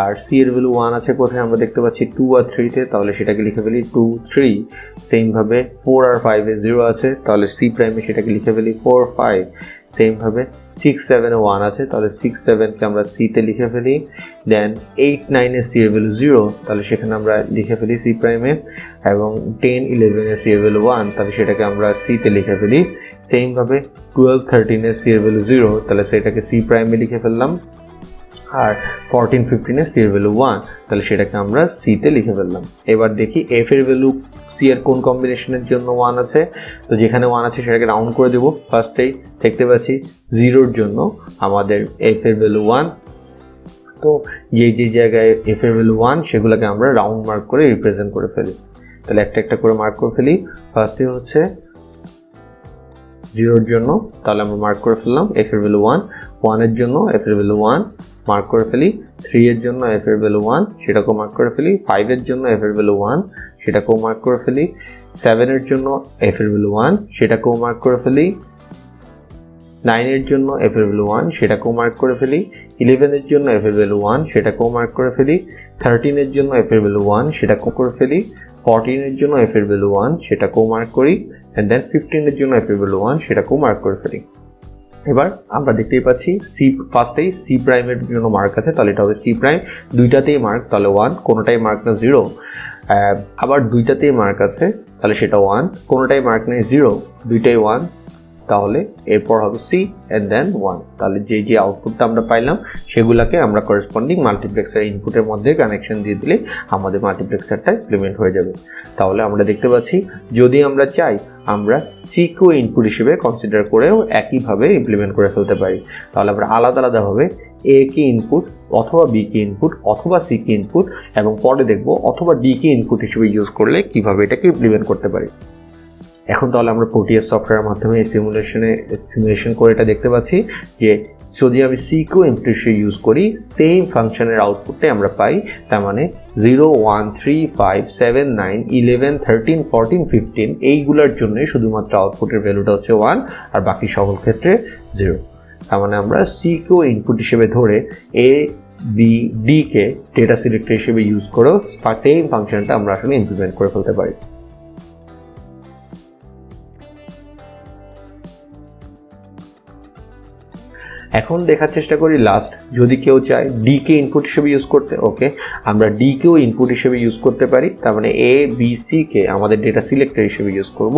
আর সি এর ভ্যালু 1 আছে কোথায় আমরা দেখতে পাচ্ছি 2 আর 3 তে, তাহলে সেটাকে লিখে ফেলি 2 3। সেম ভাবে 4 আর 5 এ 0 আছে, তাহলে সি প্রাইমে সেটাকে লিখে ফেলি 4 5। সেম ভাবে 6 7 এ 1 আছে, তাহলে 6 7 কে আমরা সি তে লিখে ফেলি। দেন 8 9 এর সি এর ভ্যালু 0, তাহলে সেখানে আমরা লিখে ফেলি সি প্রাইমে। এবং 10 11 এর সি এর ভ্যালু 1, তাহলে সেটাকে আমরা সি তে লিখে ফেলি। সেম ভাবে 12 13 এর সি এর ভ্যালু 0, তাহলে সেটাকে সি প্রাইমে লিখে ফেললাম। আর 14 15 এর সি এর ভ্যালু 1, তাহলে সেটাকে আমরা সি তে লিখে ফেললাম। এবার দেখি এফ এর ভ্যালু সি এর কোন কম্বিনেশনের জন্য 1 আছে। তো যেখানে 1 আছে সেটাকে রাউন্ড করে দেব। ফার্স্টেই দেখতে পাচ্ছি 0 এর জন্য আমাদের এফ এর ভ্যালু 1, তো যে যে জায়গায় এফ এর ভ্যালু 1 সেগুলোকে আমরা রাউন্ড মার্ক করে রিপ্রেজেন্ট করে ফেলি। তাহলে একটা একটা করে মার্ক করে ফেলি। ফার্স্টে হচ্ছে 0 এর জন্য, তাহলে আমরা মার্ক করে ফেললাম এফ এর ভ্যালু 1। 1 এর জন্য এফ এর ভ্যালু 1 মার্ক করে ফেলি। 3 এর জন্য এফ এর ভ্যালু 1 সেটাকেও মার্ক করে ফেলি। 5 এর জন্য এফ এর ভ্যালু 1 সেটাকেও মার্ক করে ফেলি। 7 এর জন্য এফ এর ভ্যালু 1 সেটাকেও মার্ক করে ফেলি। 9 এর জন্য এফ এর ভ্যালু 1 সেটাকেও মার্ক করে ফেলি। 11 এর জন্য এফ এর ভ্যালু 1 সেটাকেও মার্ক করে ফেলি। 13 এর জন্য এফ এর ভ্যালু 1 সেটাকেও করে ফেলি। 14 এর জন্য এফ এর ভ্যালু 1 সেটাকেও মার্ক করি। এন্ড দেন 15 এর জন্য এফ এর ভ্যালু 1 সেটাকেও মার্ক করে ফেলি। এবার আমরা দেখতেই পাচ্ছি সি ফার্স্টেই সি প্রাইমের জন্য মার্ক আছে, তাহলে এটা হবে সি প্রাইম। দুইটাতেই মার্ক, তাহলে 1, কোনোটাই মার্ক না 0। আবার দুইটাতেই মার্ক আছে, তাহলে সেটা 1, কোনোটাই মার্ক নেই 0, দুইটাই 1, তাহলে এরপর হবে সি এন্ড দেন 1। তাহলে যে যে আউটপুটটা আমরা পাইলাম সেগুলোকে আমরা করেসপন্ডিং মাল্টিপ্লেক্সার ইনপুটের মধ্যে কানেকশন দিয়ে দিলে আমাদের মাল্টিপ্লেক্সারটা ইমপ্লিমেন্ট হয়ে যাবে। তাহলে আমরা দেখতে পাচ্ছি যদি আমরা চাই আমরা সি কেও ইনপুট হিসেবে কনসিডার করেও একইভাবে ইমপ্লিমেন্ট করে ফেলতে পারি। তাহলে আমরা আলাদা আলাদাভাবে এ কে ইনপুট অথবা বি কে ইনপুট অথবা সি কে ইনপুট এবং পরে দেখব অথবা ডি কে ইনপুট হিসেবে ইউজ করলে কিভাবে এটাকে ইমপ্লিমেন্ট করতে পারি। এখন তাহলে আমরা প্রোটিয়াস সফটওয়্যারের মাধ্যমে সিমুলেশন করে এটা দেখতে পাচ্ছি যে যদি আমি সি কেও ইনপুট হিসেবে ইউজ করি সেম ফাংশনের আউটপুটটাই আমরা পাই। তার মানে 0 1 3 5 7 9 11 13 14 15 এইগুলোর জন্য শুধুমাত্র আউটপুটের ভ্যালুটা হচ্ছে 1 আর বাকি সকল ক্ষেত্রে 0। তার মানে আমরা সি কেও ইনপুট হিসেবে ধরে এ বি ডি কে ডেটা সিলেক্টর হিসেবে ইউজ করেও সেম ফাংশনটা আমরা আসলে ইমপ্লিমেন্ট করে ফেলতে পারি। এখন দেখার চেষ্টা করি লাস্ট, যদি কেউ চায় ডি কে ইনপুট হিসেবে ইউজ করতে, ওকে আমরা ডি কেও ইনপুট হিসেবে ইউজ করতে পারি। তার মানে এ বি সি কে আমাদের ডেটা সিলেক্টর হিসেবে ইউজ করব।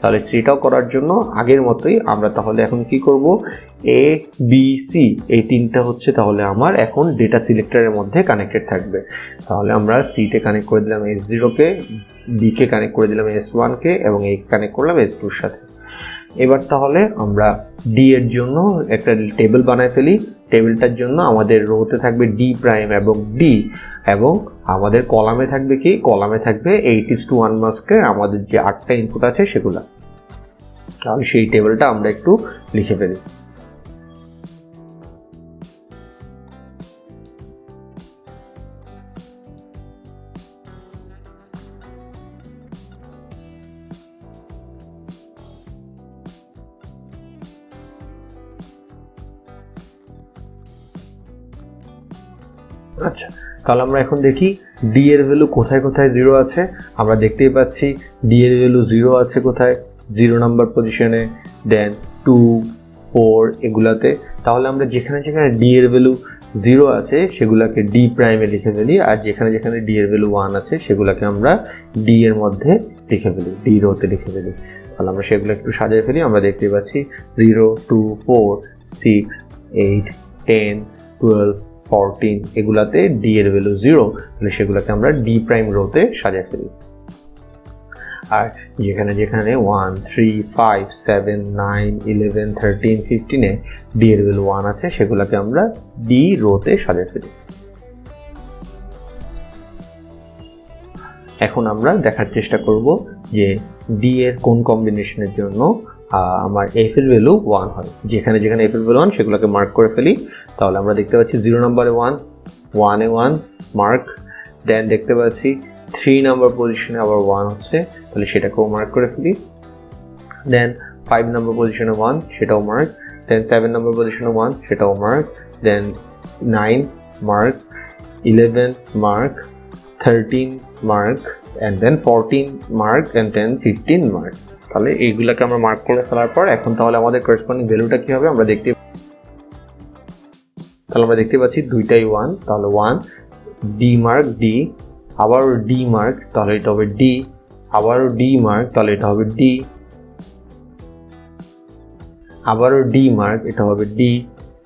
তাহলে সেটাও করার জন্য আগের মতোই আমরা তাহলে এখন কি করব, এ বি সি এই তিনটা হচ্ছে তাহলে আমার এখন ডেটা সিলেক্টরের মধ্যে কানেক্টেড থাকবে। তাহলে আমরা সি তে কানেক্ট করে দিলাম S0 কে, বি কে কানেক্ট করে দিলাম S1 কে এবং এ কানেক্ট করলাম S2 এর সাথে। এবার তাহলে আমরা ডি এর জন্য একটা টেবিল বানায় ফেলি। টেবিলটার জন্য আমাদের রোতে থাকবে ডি প্রাইম এবং ডি এবং আমাদের কলামে থাকবে কি, কলামে থাকবে 8:1 মাস্কের আমাদের যে 8টা ইনপুট আছে সেগুলো। তাহলে সেই টেবিলটা আমরা একটু লিখে ফেলি। আচ্ছা, তাহলে আমরা এখন দেখি ডি এর ভ্যালু কোথায় কোথায় 0 আছে। আমরা দেখতেই পাচ্ছি ডি এর ভ্যালু 0 আছে কোথায়, 0 নাম্বার পজিশনে, দেন 2 4 এগুলাতে। তাহলে আমরা যেখানে যেখানে ডি এর ভ্যালু 0 আছে সেগুলোকে d প্রাইমে লিখে ফেলি, আর যেখানে যেখানে d এর ভ্যালু 1 আছে সেগুলোকে আমরা d এর মধ্যে লিখে ফেলি, d রোতে লিখে ফেলি। তাহলে আমরা সেগুলো একটু সাজিয়ে ফেলি। আমরা দেখতে পাচ্ছি 0 2 4 6 8 10 12 14 এগুলাতে d এর ভ্যালু 0, তাহলে সেগুলোকে আমরা d প্রাইম রোতে সাজিয়ে ফেলি। আর যেখানে যেখানে 1 3 5 7 9 11 13 15 এ d এর ভ্যালু 1 আছে সেগুলোকে আমরা d রোতে সাজিয়ে ফেলি। এখন আমরা দেখার চেষ্টা করব যে d এর কোন কম্বিনেশনের জন্য আমার f এর ভ্যালু 1 হয়। যেখানে যেখানে f এর ভ্যালু 1 সেগুলোকে মার্ক করে ফেলি। তাহলে আমরা দেখতে পাচ্ছি 0 নম্বরে 1, 1 এ 1 মার্ক, দেন দেখতে পাচ্ছি 3 নাম্বার পজিশনে আবার 1 হচ্ছে, তাহলে সেটাকেও মার্ক করে ফেলি। দেন 5 নাম্বার পজিশনে 1 সেটাও মার্ক, দেন 7 নাম্বার পজিশনে 1 সেটাও mark, then 9 mark, 11 mark, 13 mark, and then 14 mark, and then 15 mark. তাহলে এইগুলোকে আমরা মার্ক করে ফেলার পর এখন তাহলে আমাদের করেসপন্ডিং ভ্যালুটা কি হবে আমরা দেখতে পাচ্ছি দুইটাই 1, তাহলে 1 d মার্ক d, আবার d মার্ক তাহলে এটা হবে d, আবার d মার্ক তাহলে এটা হবে d, আবার d মার্ক এটা হবে d,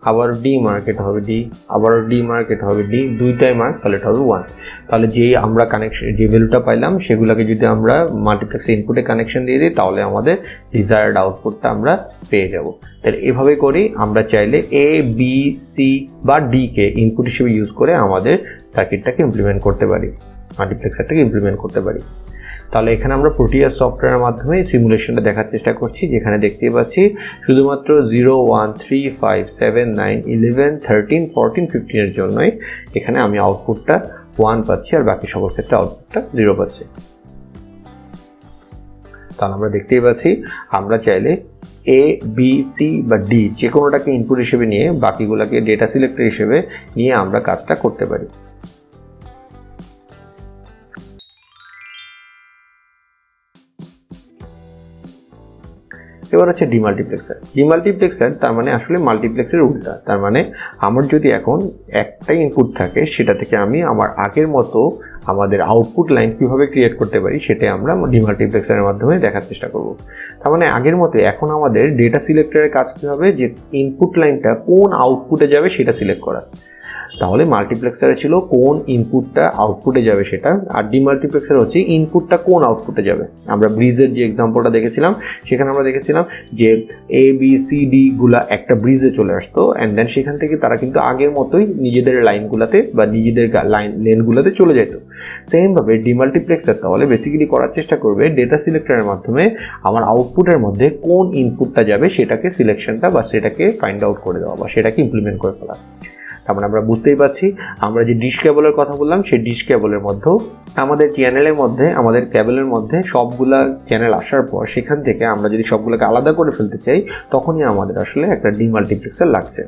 আবার d মার্ক এটা হবে d, আবার d মার্ক এটা হবে d, দুইটাই মার্ক তাহলে এটা হবে 1। তাহলে যে আমরা কানেকশন যে ভ্যালুটা পাইলাম সেগুলোকে যদি আমরা মাল্টিপ্লেক্সে ইনপুটে কানেকশন দিয়ে দিই তাহলে আমাদের ডিজায়ার্ড আউটপুটটা আমরা পেয়ে যাব। তাহলে এভাবে করেই আমরা চাইলে a b c বা d কে ইনপুট হিসেবে ইউজ করে আমাদের সার্কিটটাকে ইমপ্লিমেন্ট করতে পারি, মাল্টিপ্লেক্সারটাকে ইমপ্লিমেন্ট করতে পারি। তাহলে এখানে আমরা প্রোটিয়াস সফটওয়্যারের মাধ্যমে সিমুলেশনটা দেখার চেষ্টা করছি, যেখানে দেখতে পাচ্ছি শুধুমাত্র 0 1 3 5 7 9 11 13 14 15 এর জন্যই এখানে আমি আউটপুটটা 1 পাচ্ছি আর বাকি সকল ক্ষেত্রে আউটপুটটা 0 পাচ্ছি। তাহলে আমরা দেখতেই পাচ্ছি আমরা চাইলে a b c বা d যে কোনোটাকে ইনপুট হিসেবে নিয়ে বাকিগুলোকে ডেটা সিলেক্টর হিসেবে নিয়ে আমরা কাজটা করতে পারি। এবার হচ্ছে ডিমাল্টিপ্লেক্সার। ডিমাল্টিপ্লেক্সার তার মানে আসলে মাল্টিপ্লেক্সের উল্টা। তার মানে আমার যদি এখন একটা ইনপুট থাকে সেটা থেকে আমি আমার আগের মতো আমাদের আউটপুট লাইন কিভাবে ক্রিয়েট করতে পারি সেটা আমরা ডিমাল্টিপ্লেক্সারের মাধ্যমে দেখার চেষ্টা করব। তার মানে আগের মতো এখন আমাদের ডেটা সিলেক্টরের কাজ কি হবে যে ইনপুট লাইনটা কোন আউটপুটে যাবে সেটা সিলেক্ট করা। তাহলে মাল্টিপ্লেক্সারে ছিল কোন ইনপুটটা আউটপুটে যাবে সেটা, আর ডিমাল্টিপ্লেক্সার হচ্ছে ইনপুটটা কোন আউটপুটে যাবে। আমরা ব্রিজের যে এক্সাম্পলটা দেখেছিলাম সেখানে আমরা দেখেছিলাম যে এ বি সি ডি গুলা একটা ব্রিজে চলে আসতো, অ্যান্ড দেন সেখান থেকে তারা কিন্তু আগের মতোই নিজেদের লাইনগুলোতে বা নিজেদের লেনগুলোতে চলে যেত। সেমভাবে ডিমাল্টিপ্লেক্সার তাহলে বেসিক্যালি করার চেষ্টা করবে ডেটা সিলেক্টরের মাধ্যমে আমার আউটপুটের মধ্যে কোন ইনপুটটা যাবে সেটাকে সিলেকশনটা বা সেটাকে ফাইন্ড আউট করে দেওয়া বা সেটাকে ইমপ্লিমেন্ট করে ফেলা। তার মানে আমরা বুঝতেই পারছি আমরা যে ডিশ কেবলের কথা বললাম সেই ডিশ কেবলের মধ্যেও আমাদের চ্যানেলের মধ্যে আমাদের কেবলের মধ্যে সবগুলা চ্যানেল আসার পর সেখান থেকে আমরা যদি সবগুলোকে আলাদা করে ফেলতে চাই তখনই আমাদের আসলে একটা ডিমাল্টিপ্লেক্সার লাগছে।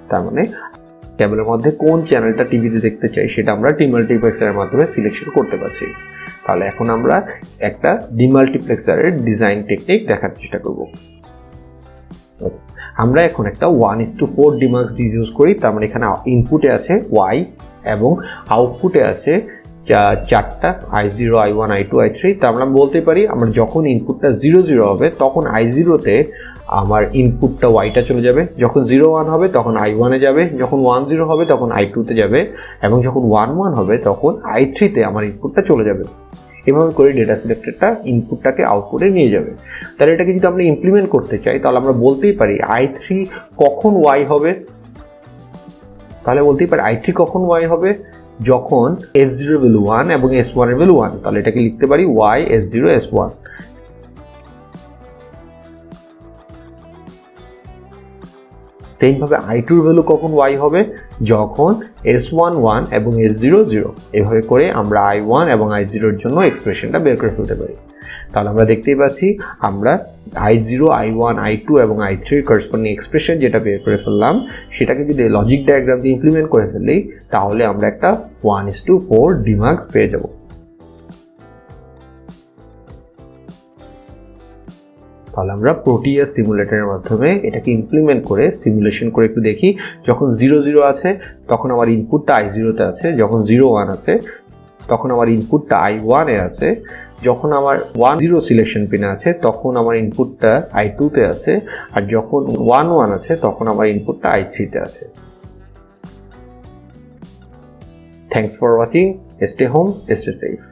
তার মানে কেবলের মধ্যে কোন চ্যানেলটা টিভিতে দেখতে চাই সেটা আমরা ডিমাল্টিপ্লেক্সারের মাধ্যমে সিলেকশন করতে পারছি। তাহলে এখন আমরা একটা ডিমাল্টিপ্লেক্সারের ডিজাইন টেকনিক দেখার চেষ্টা করব। আমরা এখন একটা 1:4 ডিমাক্স ইউজ করি। তার মানে এখানে ইনপুটে আছে y এবং আউটপুটে আছে চারটা i0 i1 i2 i3। তার মানে আমরা বলতে পারি আমরা যখন ইনপুটটা 0 0 হবে তখন i0 তে আমার ইনপুটটা y-টা চলে যাবে, যখন 0 1 হবে তখন i1 এ যাবে, যখন 1 0 হবে তখন i2 তে যাবে, এবং যখন 1 1 হবে তখন i3 তে আমার ইনপুটটা চলে যাবে। এভাবে করে ডেটা সিলেক্টরটা ইনপুটটাকে আউটপুটে নিয়ে যাবে। তাহলে এটাকে যদি আমরা ইমপ্লিমেন্ট করতে চাই তাহলে আমরা বলতেই পারি i3 কখন y হবে। তাহলে বলতেই পারি i3 কখন y হবে যখন s0 এর ভ্যালু 1 এবং s1 এর ভ্যালু 1। তাহলে এটাকে লিখতে পারি y s0 s1। সেইভাবে i2 এর ভ্যালু কখন y হবে যখন s1 1 এবং s0 0। এভাবে করে আমরা i1 এবং i0 এর জন্য এক্সপ্রেশনটা বের করে ফেলতে পারি। তাহলে আমরা দেখতেই পাচ্ছি আমরা i0 i1 i2 এবং i3 এর করেসপন্ডিং এক্সপ্রেশন যেটা বের করে ফেললাম সেটাকে যদি লজিক ডায়াগ্রাম দিয়ে ইমপ্লিমেন্ট করে ফেলি তাহলে আমরা একটা 1:4 ডিমাক্স পেয়ে যাব। তাহলে আমরা প্রোটিয়া সিমুলেটরের মাধ্যমে এটাকে ইমপ্লিমেন্ট করে সিমুলেশন করে একটু দেখি। যখন 0 0 আছে তখন আমার ইনপুটটা I0 তে আছে, যখন 0 1 আছে তখন আমার ইনপুটটা I1 এ আছে, যখন আমার 1 0 সিলেকশন পিনে আছে তখন আমার ইনপুটটা I2 তে আছে, আর যখন 1 1 আছে তখন আমার ইনপুটটা I3 তে আছে। Thanks for watching. Stay home, stay safe.